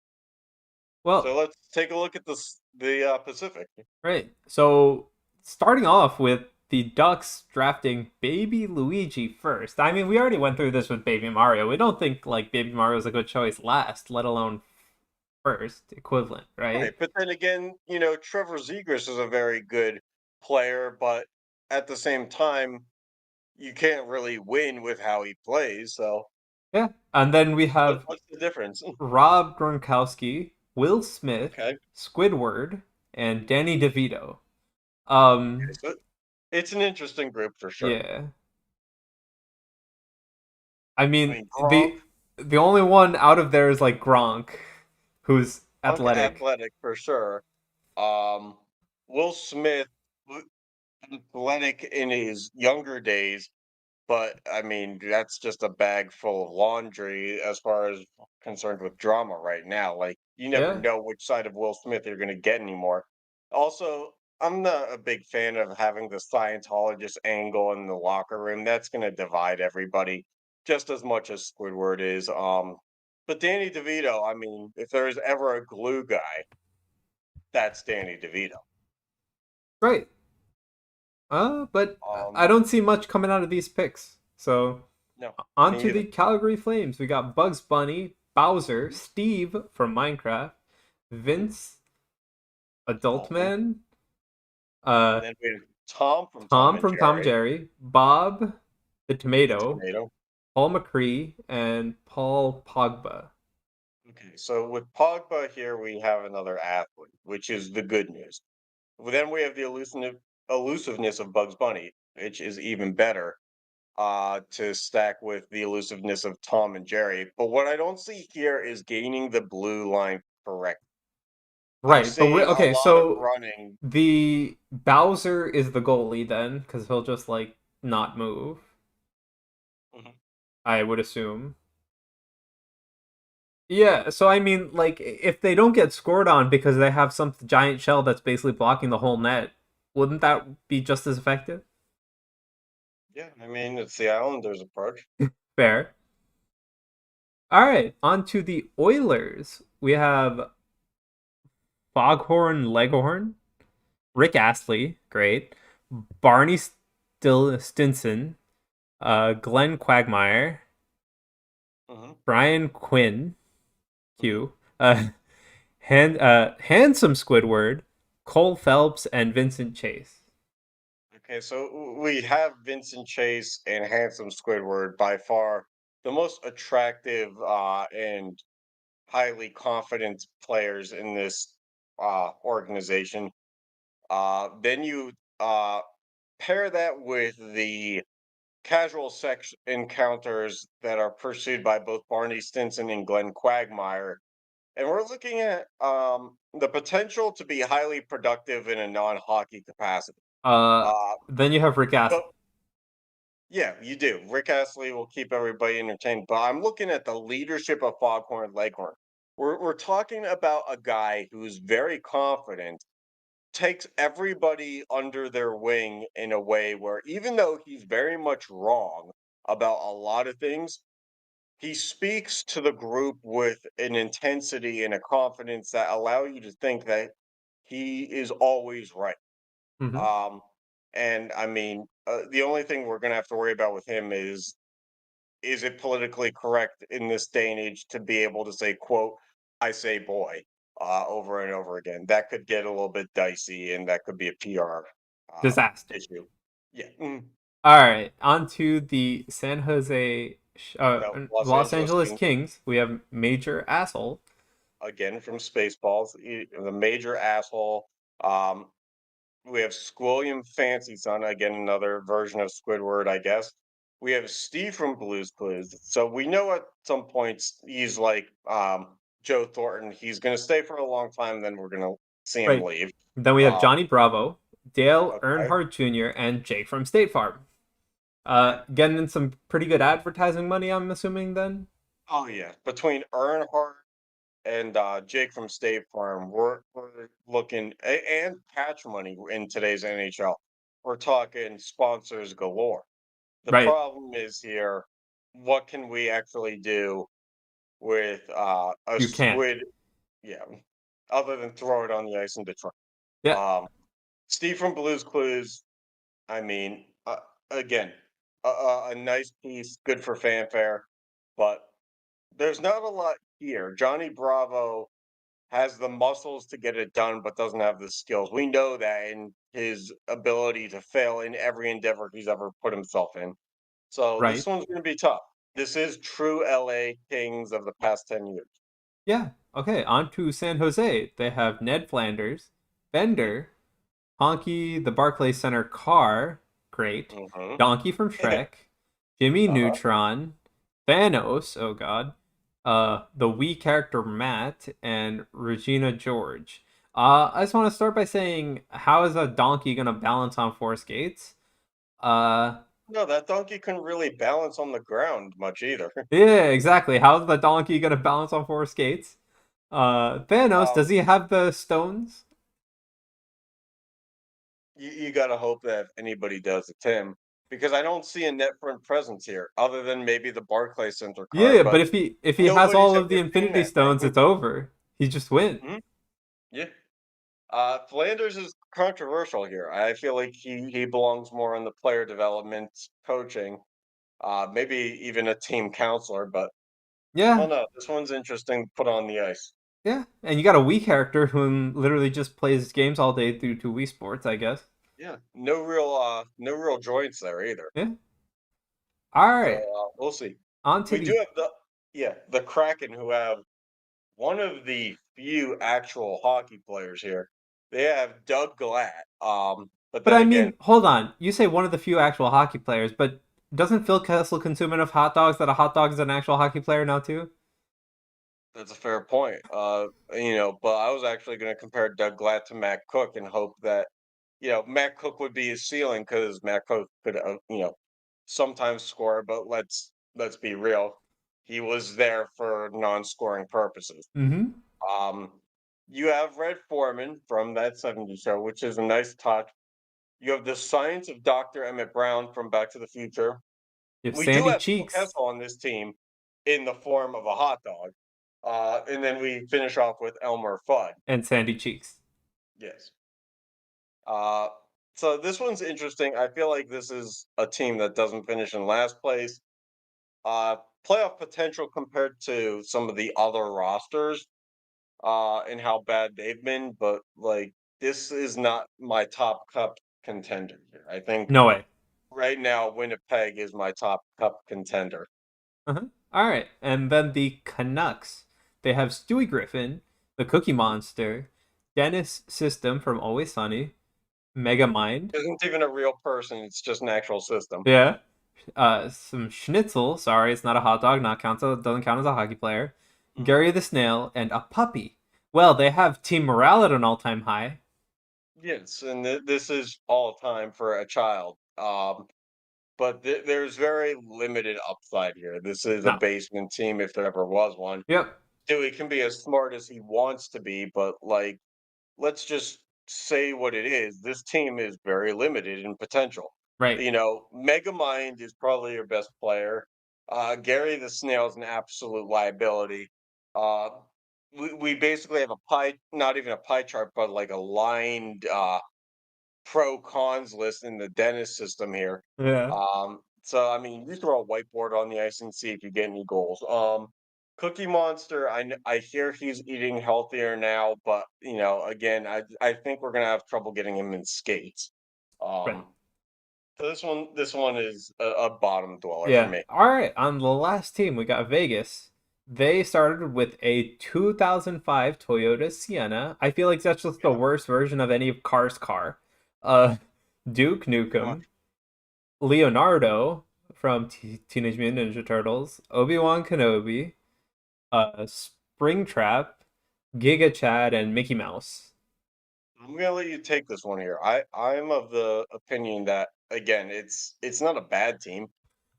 Well, let's take a look at the Pacific. right. So starting off with the Ducks drafting Baby Luigi first. I mean, we already went through this with Baby Mario. We don't think like Baby Mario is a good choice last, let alone first equivalent, Right, right? but then again, Trevor Zegras is a very good player, but at the same time, you can't really win with how he plays. So Yeah. And then we have what's the difference? Rob Gronkowski, Will Smith, Okay. Squidward, and Danny DeVito. So it's an interesting group for sure. Yeah. I I mean, mean, Gronk, the only one out of there is like Gronk, who's Gronk athletic. athletic for sure. Um, Will Smith, athletic in his younger days, but I mean, that's just a bag full of laundry as far as concerned with drama right now. Like, you never Yeah. know which side of Will Smith you're going to get anymore. Also, I'm not a big fan of having the Scientologist angle in the locker room. That's going to divide everybody just as much as Squidward is. But Danny DeVito, I mean, if there's ever a glue guy, that's Danny DeVito. Right. But I Um, don't see much coming out of these picks. So no, on me to either. the Calgary Flames. We got Bugs Bunny, Bowser, Steve from Minecraft, Mhm. Vince, Adult Dalton. Man, And then we have Tom from Tom Tom and from Tom and Jerry, Jerry, Bob the the Tomato, tomato. Paul McCree, and Paul Pogba. Okay, so with Pogba here, we have another athlete, which is the good news. Well, then we have the elusiveness of Bugs Bunny, which is even better to stack with the elusiveness of Tom and Jerry. But what I don't see here is gaining the blue line correct. I'm Right, but seeing a okay, lot of so running. the Bowser is the goalie then, because he'll just like not move. Mhm. I would assume. Yeah, so I mean, like, if they don't get scored on because they have some giant shell that's basically blocking the whole net, wouldn't that be just as effective? Yeah, I mean, it's the Islanders approach. Fair. All right, on to the Oilers. We have Foghorn Leghorn, Rick Astley, great. Barney Stinson, Glenn Quagmire, Hmm. Brian Quinn, Hmm. Q, Handsome Squidward, Cole Phelps, and Vincent Chase. Okay, so we have Vincent Chase and Handsome Squidward by far the most attractive and highly confident players in this organization. Then you uh, pair that with the casual sex encounters that are pursued by both Barney Stinson and Glenn Quagmire, and we're looking at the potential to be highly productive in a non-hockey capacity. Uh, Uh, then you have Rick but Astley. yeah, you do. Rick Astley will keep everybody entertained, but I'm looking at the leadership of Foghorn Leghorn. We're talking about a guy who's very confident, takes everybody under their wing in a way where even though he's very much wrong about a lot of things, he speaks to the group with an intensity and a confidence that allow you to think that he is always right. Hmm. Um, and I mean, the only thing we're gonna have to worry about with him is it politically correct in this day and age to be able to say, quote, "I say boy," over and over again? That could get a little bit dicey, and that could be a PR Disaster. issue. Yeah. Mm. All right, on to the San Jose, No, Los Los Angeles Angeles Kings Kings. We have Major Asshole. again from Spaceballs, the major asshole. Um, We have Squilliam Fancy Son, again, another version of Squidward, I guess. We have Steve from Blue's Clues. So we know at some points he's like Joe Thornton. He's going to stay for a long time, then we're going to see him Right. leave. Then we have Um, Johnny Bravo, Dale okay. Earnhardt Jr., and Jake from State Farm. Yeah. Getting in some pretty good advertising money, I'm assuming. Then. Oh, yeah. Between Earnhardt and Jake from State Farm, we're looking, and catch money in today's NHL. We're talking sponsors galore. The Right. problem is here, what can we actually do with a You can't. squid, yeah, other than throw it on the ice in Detroit. Yeah. Um, Steve from Blue's Clues, I mean, again, a nice piece, good for fanfare, but there's not a lot here. Johnny Bravo has the muscles to get it done, but doesn't have the skills. We know that in his ability to fail in every endeavor he's ever put himself in. So this Right. one's going to be tough. This is true LA Kings of the past 10 years. Yeah. Okay. On to San Jose. They have Ned Flanders, Mm. Bender, Honky, the Barclays Center car, great. Mhm. Donkey from Shrek, Jimmy Uh-huh. Neutron, Thanos, oh god, the Wii character Matt, and Regina George. I just want to start by saying, how is a donkey gonna balance on four skates? Uh, No, that donkey couldn't really balance on the ground much either. yeah, exactly. How's the donkey gonna balance on four skates? Thanos, Um, does he have the stones? you got to hope that if anybody does, it's him, because I don't see a net front presence here, other than maybe the Barclays Center card. Yeah, but But if he has nobody's all of the ever seen Infinity that Stones, thing. it's over. He just wins. Mhm. Yeah. Flanders is controversial here. I feel like he belongs more in the player development, coaching, maybe even a team counselor. But I Yeah, don't know. This one's interesting to put on the ice. yeah. And you got a Wii character who literally just plays games all day through to Wii Sports, I guess. Yeah, no real joints there either. Yeah. All So right. we'll see. On to We do the. have the Kraken, who have one of the few actual hockey players here. They have Doug Glatt. But But then I again, mean, hold on. You say one of the few actual hockey players, but doesn't Phil Kessel consume enough hot dogs that a hot dog is an actual hockey player now too? that's a fair point. But I was actually going to compare Doug Glatt to Matt Cook and hope that, Matt Cook would be his ceiling because Matt Cook could, sometimes score. But let's be real, he was there for non-scoring purposes. Mm-hmm. Um, you have Red Foreman from that '70s show, which is a nice touch. You have the science of Dr. Emmett Brown from Back to the Future. You have We do Sandy have Phil Cheeks Kessel on this team in the form of a hot dog. And then we finish off with Elmer Fudd. and Sandy Cheeks. Yes. Uh, so this one's interesting. I feel like this is a team that doesn't finish in last place. Uh, Playoff potential compared to some of the other rosters, and how bad they've been, but like this is not my top cup contender here. I think No way. right now Winnipeg is my top cup contender. Uh-huh. All right, and then the Canucks. They have Stewie Griffin, the Cookie Monster, Dennis System from Always Sunny, Megamind. Isn't even a real person, it's just an actual system. Yeah. Some Schnitzel. Sorry, it's not a hot dog. Not counts. Doesn't count as a hockey player. Mhm. Gary the Snail and a puppy. Well, they have team morale at an all-time high. Yes, and this is all time for a child. But there's very limited upside here. This is a No. basement team if there ever was one. Yep. Dewey can be as smart as he wants to be, but like let's just say what it is. This team is very limited in potential. Right. Megamind is probably your best player. Gary the Snail is an absolute liability. Uh, we basically have a pie, not even a pie chart, but like a lined pro cons list in the Dennis system here. Yeah. So I mean, you throw a whiteboard on the ice and see if you get any goals. Cookie Monster, I hear he's eating healthier now, but again, I think we're gonna have trouble getting him in skates. Right. Um, so this one is a bottom dweller for Yeah. me. All right. On the last team, we got Vegas. They started with a 2005 Toyota Sienna. I feel like that's just the Yeah, worst version of any Car's car. Uh, Duke pretty much. Nukem, Leonardo from Teenage Mutant Ninja Turtles, Obi-Wan Kenobi, Springtrap, Giga Chad, and Mickey Mouse. I'm gonna let you take this one here. I'm of the opinion that again, it's not a bad team.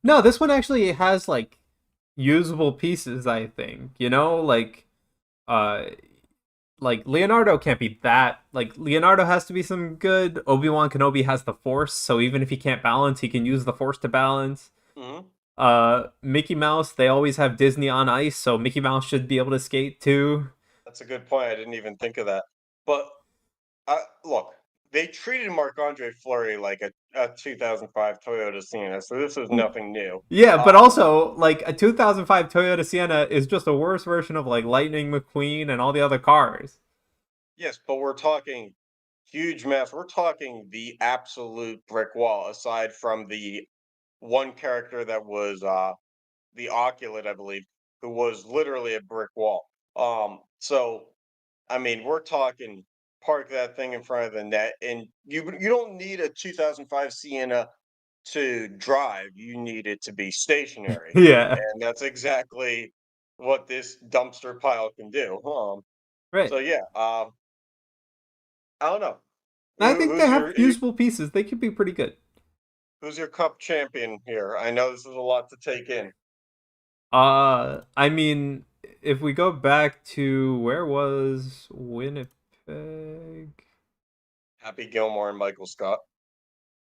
No, this one actually has like usable pieces, I think. Uh like Leonardo can't be that. Like Leonardo has to be some good. Obi-Wan Kenobi has the Force, so even if he can't balance, he can use the Force to balance. Hmm. Mickey Mouse, they always have Disney on Ice, so Mickey Mouse should be able to skate too. That's a good point. I didn't even think of that. But look, they treated Marc Andre Fleury like a 2005 Toyota Sienna, so this is nothing new. Yeah, but Um, also like a 2005 Toyota Sienna is just a worse version of like Lightning McQueen and all the other cars. yes, but we're talking huge mess. We're talking the absolute brick wall, aside from the one character that was the Oculate, I believe, who was literally a brick wall. So I mean, we're talking park that thing in front of the net, and you don't need a 2005 Sienna to drive. You need it to be stationary, Yeah, and that's exactly what this dumpster pile can do. right. So yeah, I don't know. I think they Who's have usable pieces. They could be pretty good. who's your cup champion here? I know this is a lot to take in. I mean, if we go back to where was Winnipeg? Happy Gilmore and Michael Scott.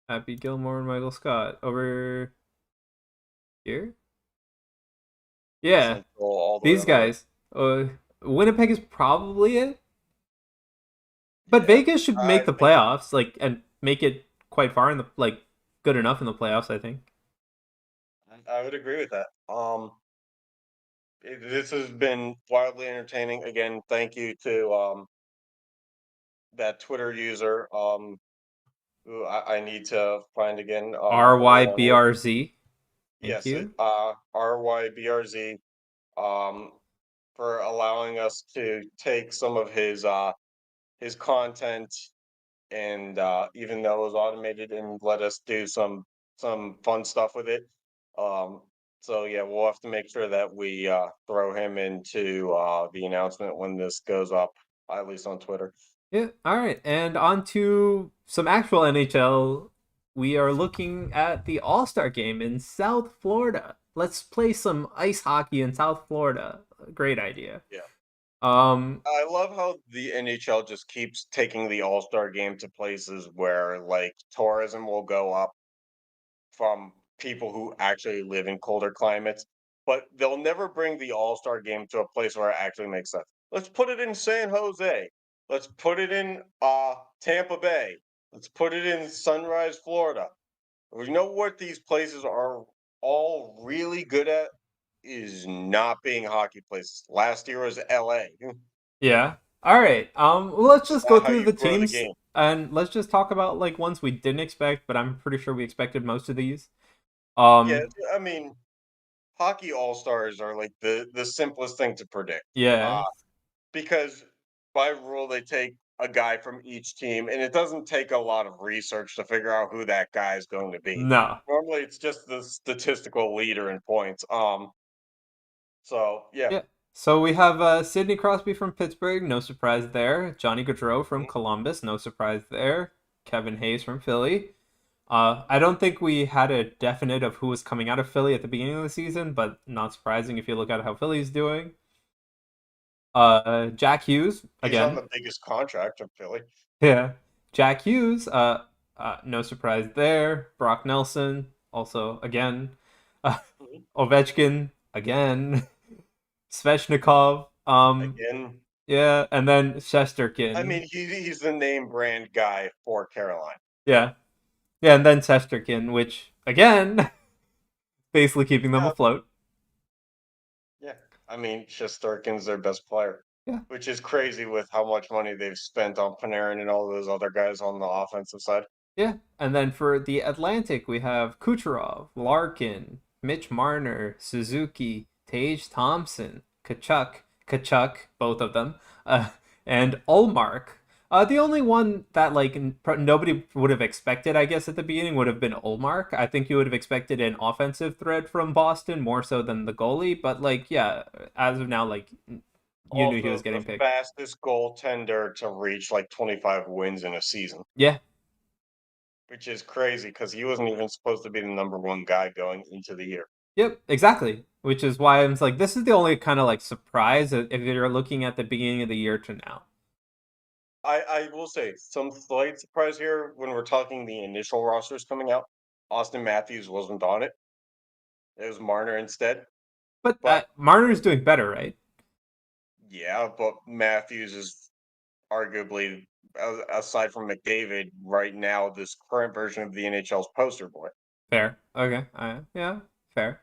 Happy Gilmore and Michael Scott over here. Yeah, Central all the way these on the right. guys. Winnipeg is probably it. But Yeah, Vegas should I make the think playoffs, like, and make it quite far in the like good enough in the playoffs. I think. I would agree with that. This has been wildly entertaining. Again, thank you to that Twitter user. Who I need to find again. Hold on. RYBRZ. Thank Yes, you. RYBRZ. Um, for allowing us to take some of his content and even though it was automated and let us do some fun stuff with it. Um, so yeah, we'll have to make sure that we throw him into the announcement when this goes up, at least on Twitter. Yeah. All right. And on to some actual NHL. We are looking at the All Star game in South Florida. Let's play some ice hockey in South Florida. Great idea. Yeah. Um. I love how the NHL just keeps taking the All-Star game to places where like tourism will go up from people who actually live in colder climates, but they'll never bring the All-Star game to a place where it actually makes sense. Let's put it in San Jose. Let's put it in Tampa Bay. Let's put it in Sunrise, Florida. We know what these places are all really good at is not being hockey places. Last year was LA. Yeah. All right. Let's It's just go not how through you the grow the teams game. and let's just talk about like ones we didn't expect, but I'm pretty sure we expected most of these. Yeah, Um. I mean, hockey all-stars are like the simplest thing to predict. Yeah. Uh because by rule they take a guy from each team and it doesn't take a lot of research to figure out who that guy is going to be. No. Normally it's just the statistical leader in points. So yeah. Yeah. So we have Sidney Crosby from Pittsburgh, no surprise there. Johnny Gaudreau from Mhm. Columbus, no surprise there. Kevin Hayes from Philly. I don't think we had a definite of who was coming out of Philly at the beginning of the season, but not surprising if you look at how Philly's doing. Jack Hughes He's on again. the biggest contract of Philly. Yeah. Jack Hughes, no surprise there. Brock Nelson, also again. Uh, Mhm. Ovechkin, again. Svechnikov, Again, yeah, and then I Shesterkin. mean he's the name brand guy for Carolina. Yeah. Yeah, and then Shesterkin, which, again, basically keeping them Yeah, afloat. yeah. I mean Shesterkin's their best player, Yeah. which is crazy with how much money they've spent on Panarin and all those other guys on the offensive side. Yeah. And then for the Atlantic, we have Kucherov, Larkin, Mitch Marner, Suzuki, Tage Thompson, Kachuk, both of them, and Ulmark. The only one that like nobody would have expected, I guess, at the beginning would have been Ulmark. I think you would have expected an offensive threat from Boston more so than the goalie, but like, yeah, as of now, like you knew he was Also, the getting picked. fastest goaltender to reach like 25 wins in a season, Yeah, which is crazy because he wasn't even supposed to be the number one guy going into the year. yep, exactly. Which is why I'm like, this is the only kind of like surprise if you're looking at the beginning of the year to now. I will say some slight surprise here when we're talking the initial rosters coming out. Austin Matthews wasn't on it. It was Marner instead. But But Marner's doing better, right? yeah, but Matthews is arguably, aside from McDavid, right now this current version of the NHL's poster boy. Fair. Okay. Yeah. Fair.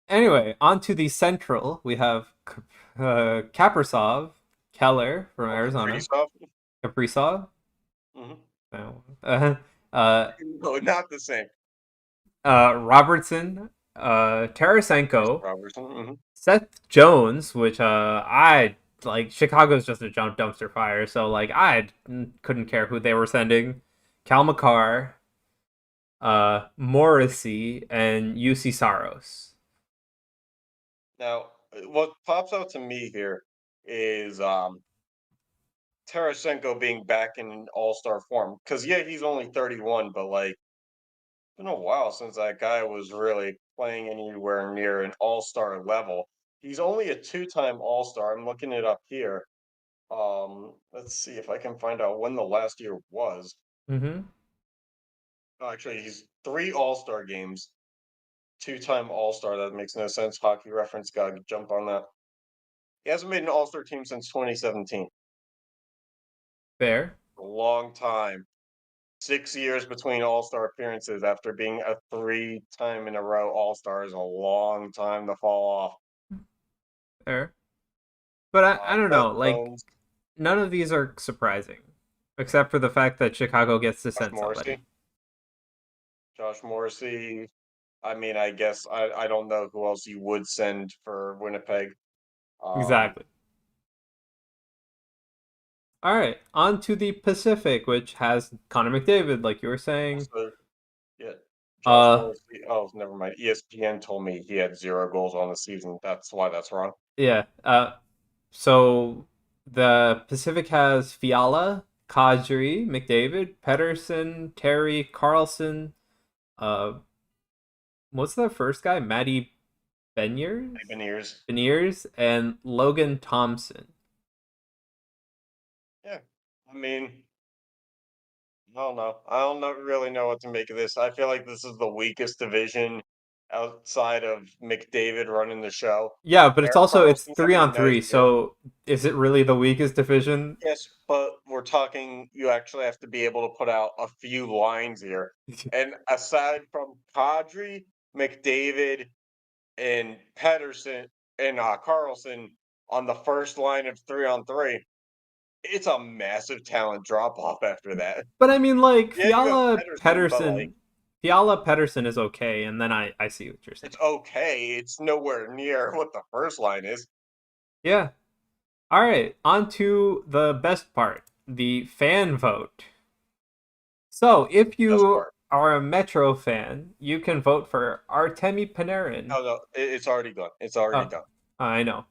Anyway, on to the Central. We have Kaprasov, Keller from Oh, Arizona, Kaprizov. Kaprizov, Hmm. no. uh, No, not the same. Robertson, Chris Tarasenko, Robertson. Hmm. Seth Jones, which I like. Chicago's just a jump dumpster fire, so like I couldn't care who they were sending. Cal McCarr, Morrissey, and UC Saros. Now, what pops out to me here is Tarasenko being back in all-star form. Because yeah, he's only 31, but like it's been a while since that guy was really playing anywhere near an all-star level. He's only a two-time all-star. I'm looking it up here. Let's see if I can find out when the last year was. Mm-hmm. Oh, actually, he's three all-star games, two-time all-star. That makes no sense. Hockey reference, gotta jump on that. He hasn't made an all-star team since 2017. Fair. A long time. 6 years between All-Star appearances after being a 3-time in a row All-Star is a long time to fall off. Fair. But I don't Seth know. Like, Jones, none of these are surprising, except for the fact that Chicago gets to Josh send somebody. Morrissey. Josh Morrissey. I mean, I guess I don't know who else you would send for Winnipeg. Um, Exactly. All right, on to the Pacific, which has Connor McDavid, like you were saying. also, yeah, Josh Uh, Morrissey. Oh, never mind. ESPN told me he had 0 goals on the season. That's why that's wrong. yeah. So the Pacific has Fiala, Kadri, McDavid, Pedersen, Terry, Carlson. Uh, what's the first guy? Matty Beniers, Beniers. Beniers, and Logan Thompson. Yeah, I mean, I don't know. I don't know, really know what to make of this. I feel like this is the weakest division outside of McDavid running the show. Yeah, but Erik it's Karlsson, I three mean, on nice, three. yeah. So is it really the weakest division? Yes, but we're talking, you actually have to be able to put out a few lines here. And aside from Kadri, McDavid, and Pedersen and Carlson on the first line of 3-on-3, it's a massive talent drop off after that. But I mean, like Yeah, you have Pedersen, but like Fiala Pedersen is okay, and then I see what you're saying. it's okay. It's nowhere near what the first line is. Yeah. All right, on to the best part, the fan vote. So if Best you part. are a Metro fan, you can vote for Artemi Panarin. No, no, it's already done. It's already Oh, done. I know.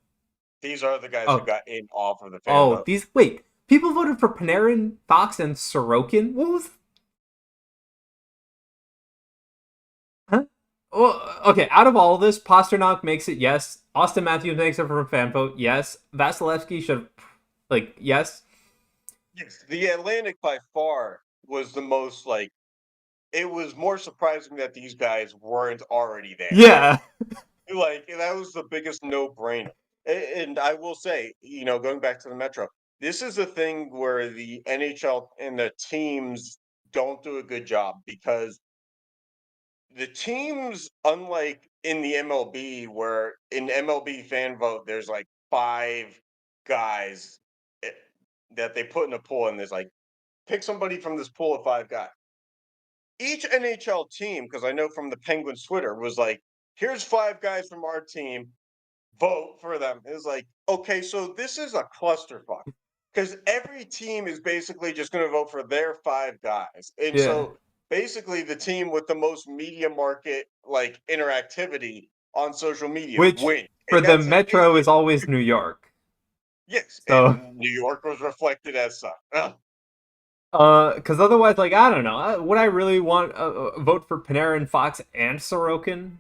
These are the guys who Oh, got in off of the fan oh, vote. these wait. People voted for Panarin, Fox, and Sorokin. What was? Huh? Well, okay. Out of all of this, Pasternak makes it yes. Austin Matthews makes it from fan vote yes. Vasilevsky should, like, yes. Yes, the Atlantic by far was the most like. It was more surprising that these guys weren't already there. Yeah. Like that was the biggest no-brainer. And I will say, going back to the Metro, this is a thing where the NHL and the teams don't do a good job because the teams, unlike in the MLB, where in MLB fan vote, there's like 5 guys eh, that they put in a pool, and there's like pick somebody from this pool of 5 guys. Each NHL team, because I know from the Penguins Twitter, was like, here's 5 guys from our team, vote for them. It's like, okay, so this is a clusterfuck because every team is basically just going to vote for their 5 guys. And Yeah. so basically the team with the most media market like interactivity on social media Which win. for And the that's Metro amazing. is always New York. Yes, So, and New York was reflected as such. because otherwise, like, I don't know, would I really want vote for Panarin, Fox, and Sorokin?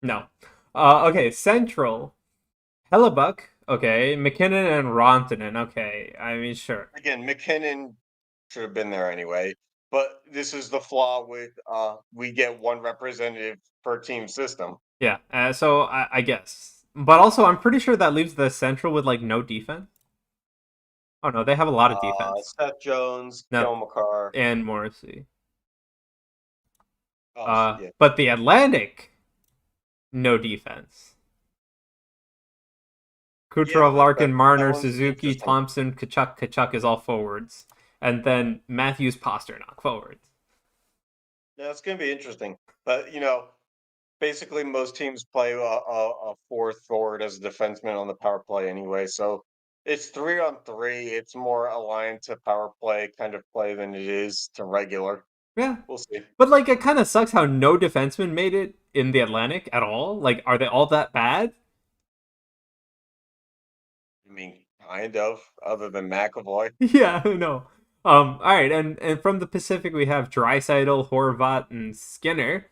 No. Okay, Central, Hellebuck. Okay, McKinnon and Rantanen. Okay, I mean, sure. Again, McKinnon should have been there anyway. But this is the flaw with we get one representative per team system. Yeah. So I guess, but also I'm pretty sure that leaves the Central with like no defense. Oh no, they have a lot of defense. Seth Jones, No, Kel McCarr. and Morrissey. Oh, yeah. But the Atlantic, no defense. Yeah, Kucherov, Larkin, that Marner, one's Suzuki, interesting. Thompson, Kachuk. Kachuk is all forwards, and then Matthews, Pasternak forwards. Yeah, it's going to be interesting. But, basically most teams play a fourth forward as a defenseman on the power play anyway. So it's 3-on-3. It's more aligned to power play kind of play than it is to regular. Yeah, We'll see. but like it kind of sucks how no defenseman made it in the Atlantic at all. Like, are they all that bad? I mean, kind of, other than McAvoy. Yeah, no. All right, and from the Pacific we have Draisaitl, Horvat, and Skinner.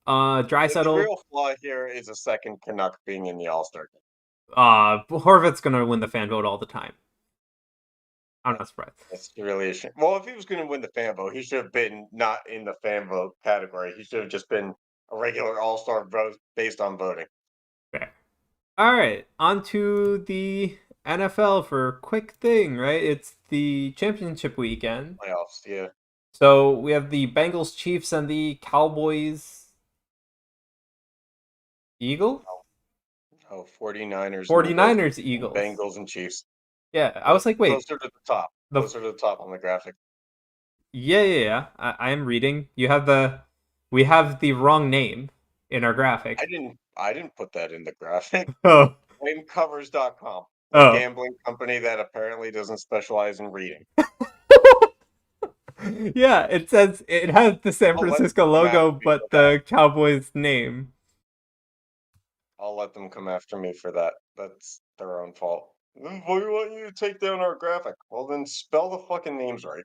The Draisaitl, real flaw here is a second Canuck being in the All-Star game. Horvat's gonna win the fan vote all the time. I'm not surprised. That's really a shame. Well, if he was going to win the fan vote, he should have been not in the fan vote category. He should have just been a regular all-star vote based on voting. Fair. All right, on to the NFL for a quick thing, right? It's the championship weekend. Playoffs, yeah. So we have the Bengals, Chiefs, and the Cowboys, Eagles? Oh, 49ers and the Bills, 49ers, Eagles. Bengals and Chiefs. Yeah, I was like, wait, Closer to the top. the Closer to the top on the graphic. yeah. I am reading. We have the wrong name in our graphic. I didn't put that in the graphic. Oh, Gamecovers.com, the oh. gambling company that apparently doesn't specialize in reading. Yeah, it says it has the San I'll let them Francisco come logo, after me for but that. the Cowboys name. I'll let them come after me for that. That's their own fault. We want you to take down our graphic. Well, then spell the fucking names right.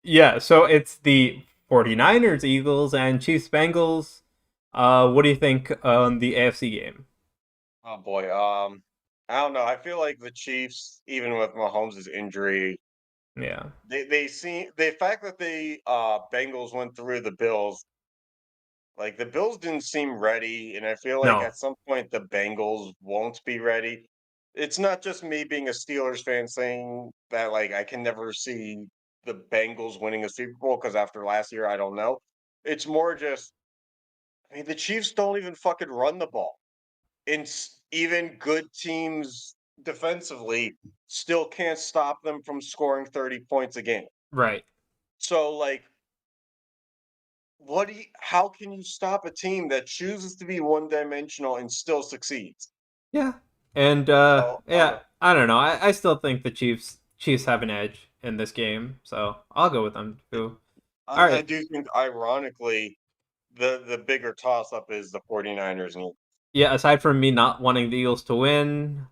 Yeah, so it's the 49ers, Eagles, and Chiefs, Bengals. What do you think on the AFC game? Oh boy. I don't know. I feel like the Chiefs, even with Mahomes' injury, Yeah. they seem the fact that the Bengals went through the Bills, like the Bills didn't seem ready, and I feel like No. at some point the Bengals won't be ready. It's not just me being a Steelers fan saying that like I can never see the Bengals winning a Super Bowl because after last year I don't know. It's more just I mean the Chiefs don't even fucking run the ball. And even good teams defensively still can't stop them from scoring 30 points a game. Right. So like how can you stop a team that chooses to be one-dimensional and still succeeds? Yeah. And So, yeah, I don't know. I still think the Chiefs have an edge in this game, so I'll go with them too. All I right. do think ironically the bigger toss-up is the 49ers and Yeah, aside from me not wanting the Eagles to win,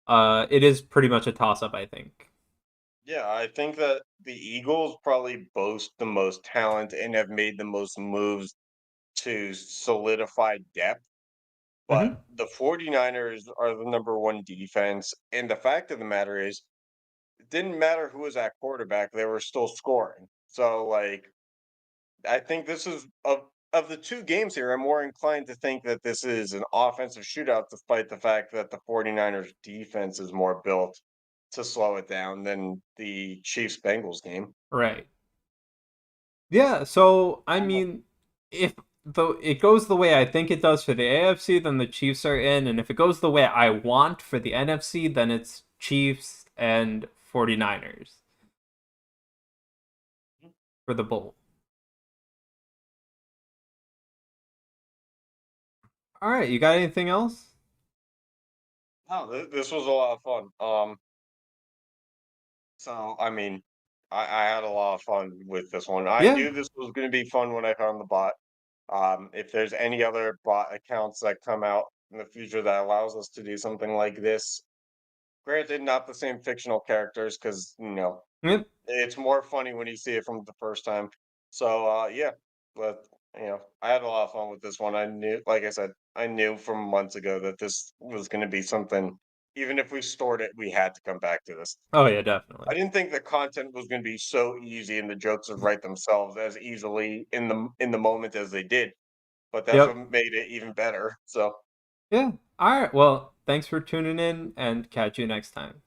it is pretty much a toss up, I think. yeah, I think that the Eagles probably boast the most talent and have made the most moves to solidify depth. But Hmm. the 49ers are the number one defense. And the fact of the matter is, it didn't matter who was at quarterback, they were still scoring. So, like, I think this is of the two games here, I'm more inclined to think that this is an offensive shootout, despite the fact that the 49ers defense is more built to slow it down than the Chiefs Bengals game. Right. Yeah, so I Oh, mean, if though it goes the way I think it does for the AFC, then the Chiefs are in, and if it goes the way I want for the NFC, then it's Chiefs and 49ers for the bowl. All right, you got anything else? this was a lot of fun. So I mean, I had a lot of fun with this one. I Yeah. knew this was going to be fun when I found the bot. If there's any other bot accounts that come out in the future that allows us to do something like this, granted, not the same fictional characters, because Yep. it's more funny when you see it from the first time. So yeah, but I had a lot of fun with this one. I knew, like I said, I knew from months ago that this was going to be something. Even if we stored it, we had to come back to this. Oh yeah, definitely. I didn't think the content was going to be so easy and the jokes would write themselves as easily in the moment as they did, but that's what Yep. made it even better. So Yeah. All right. Well, thanks for tuning in and catch you next time.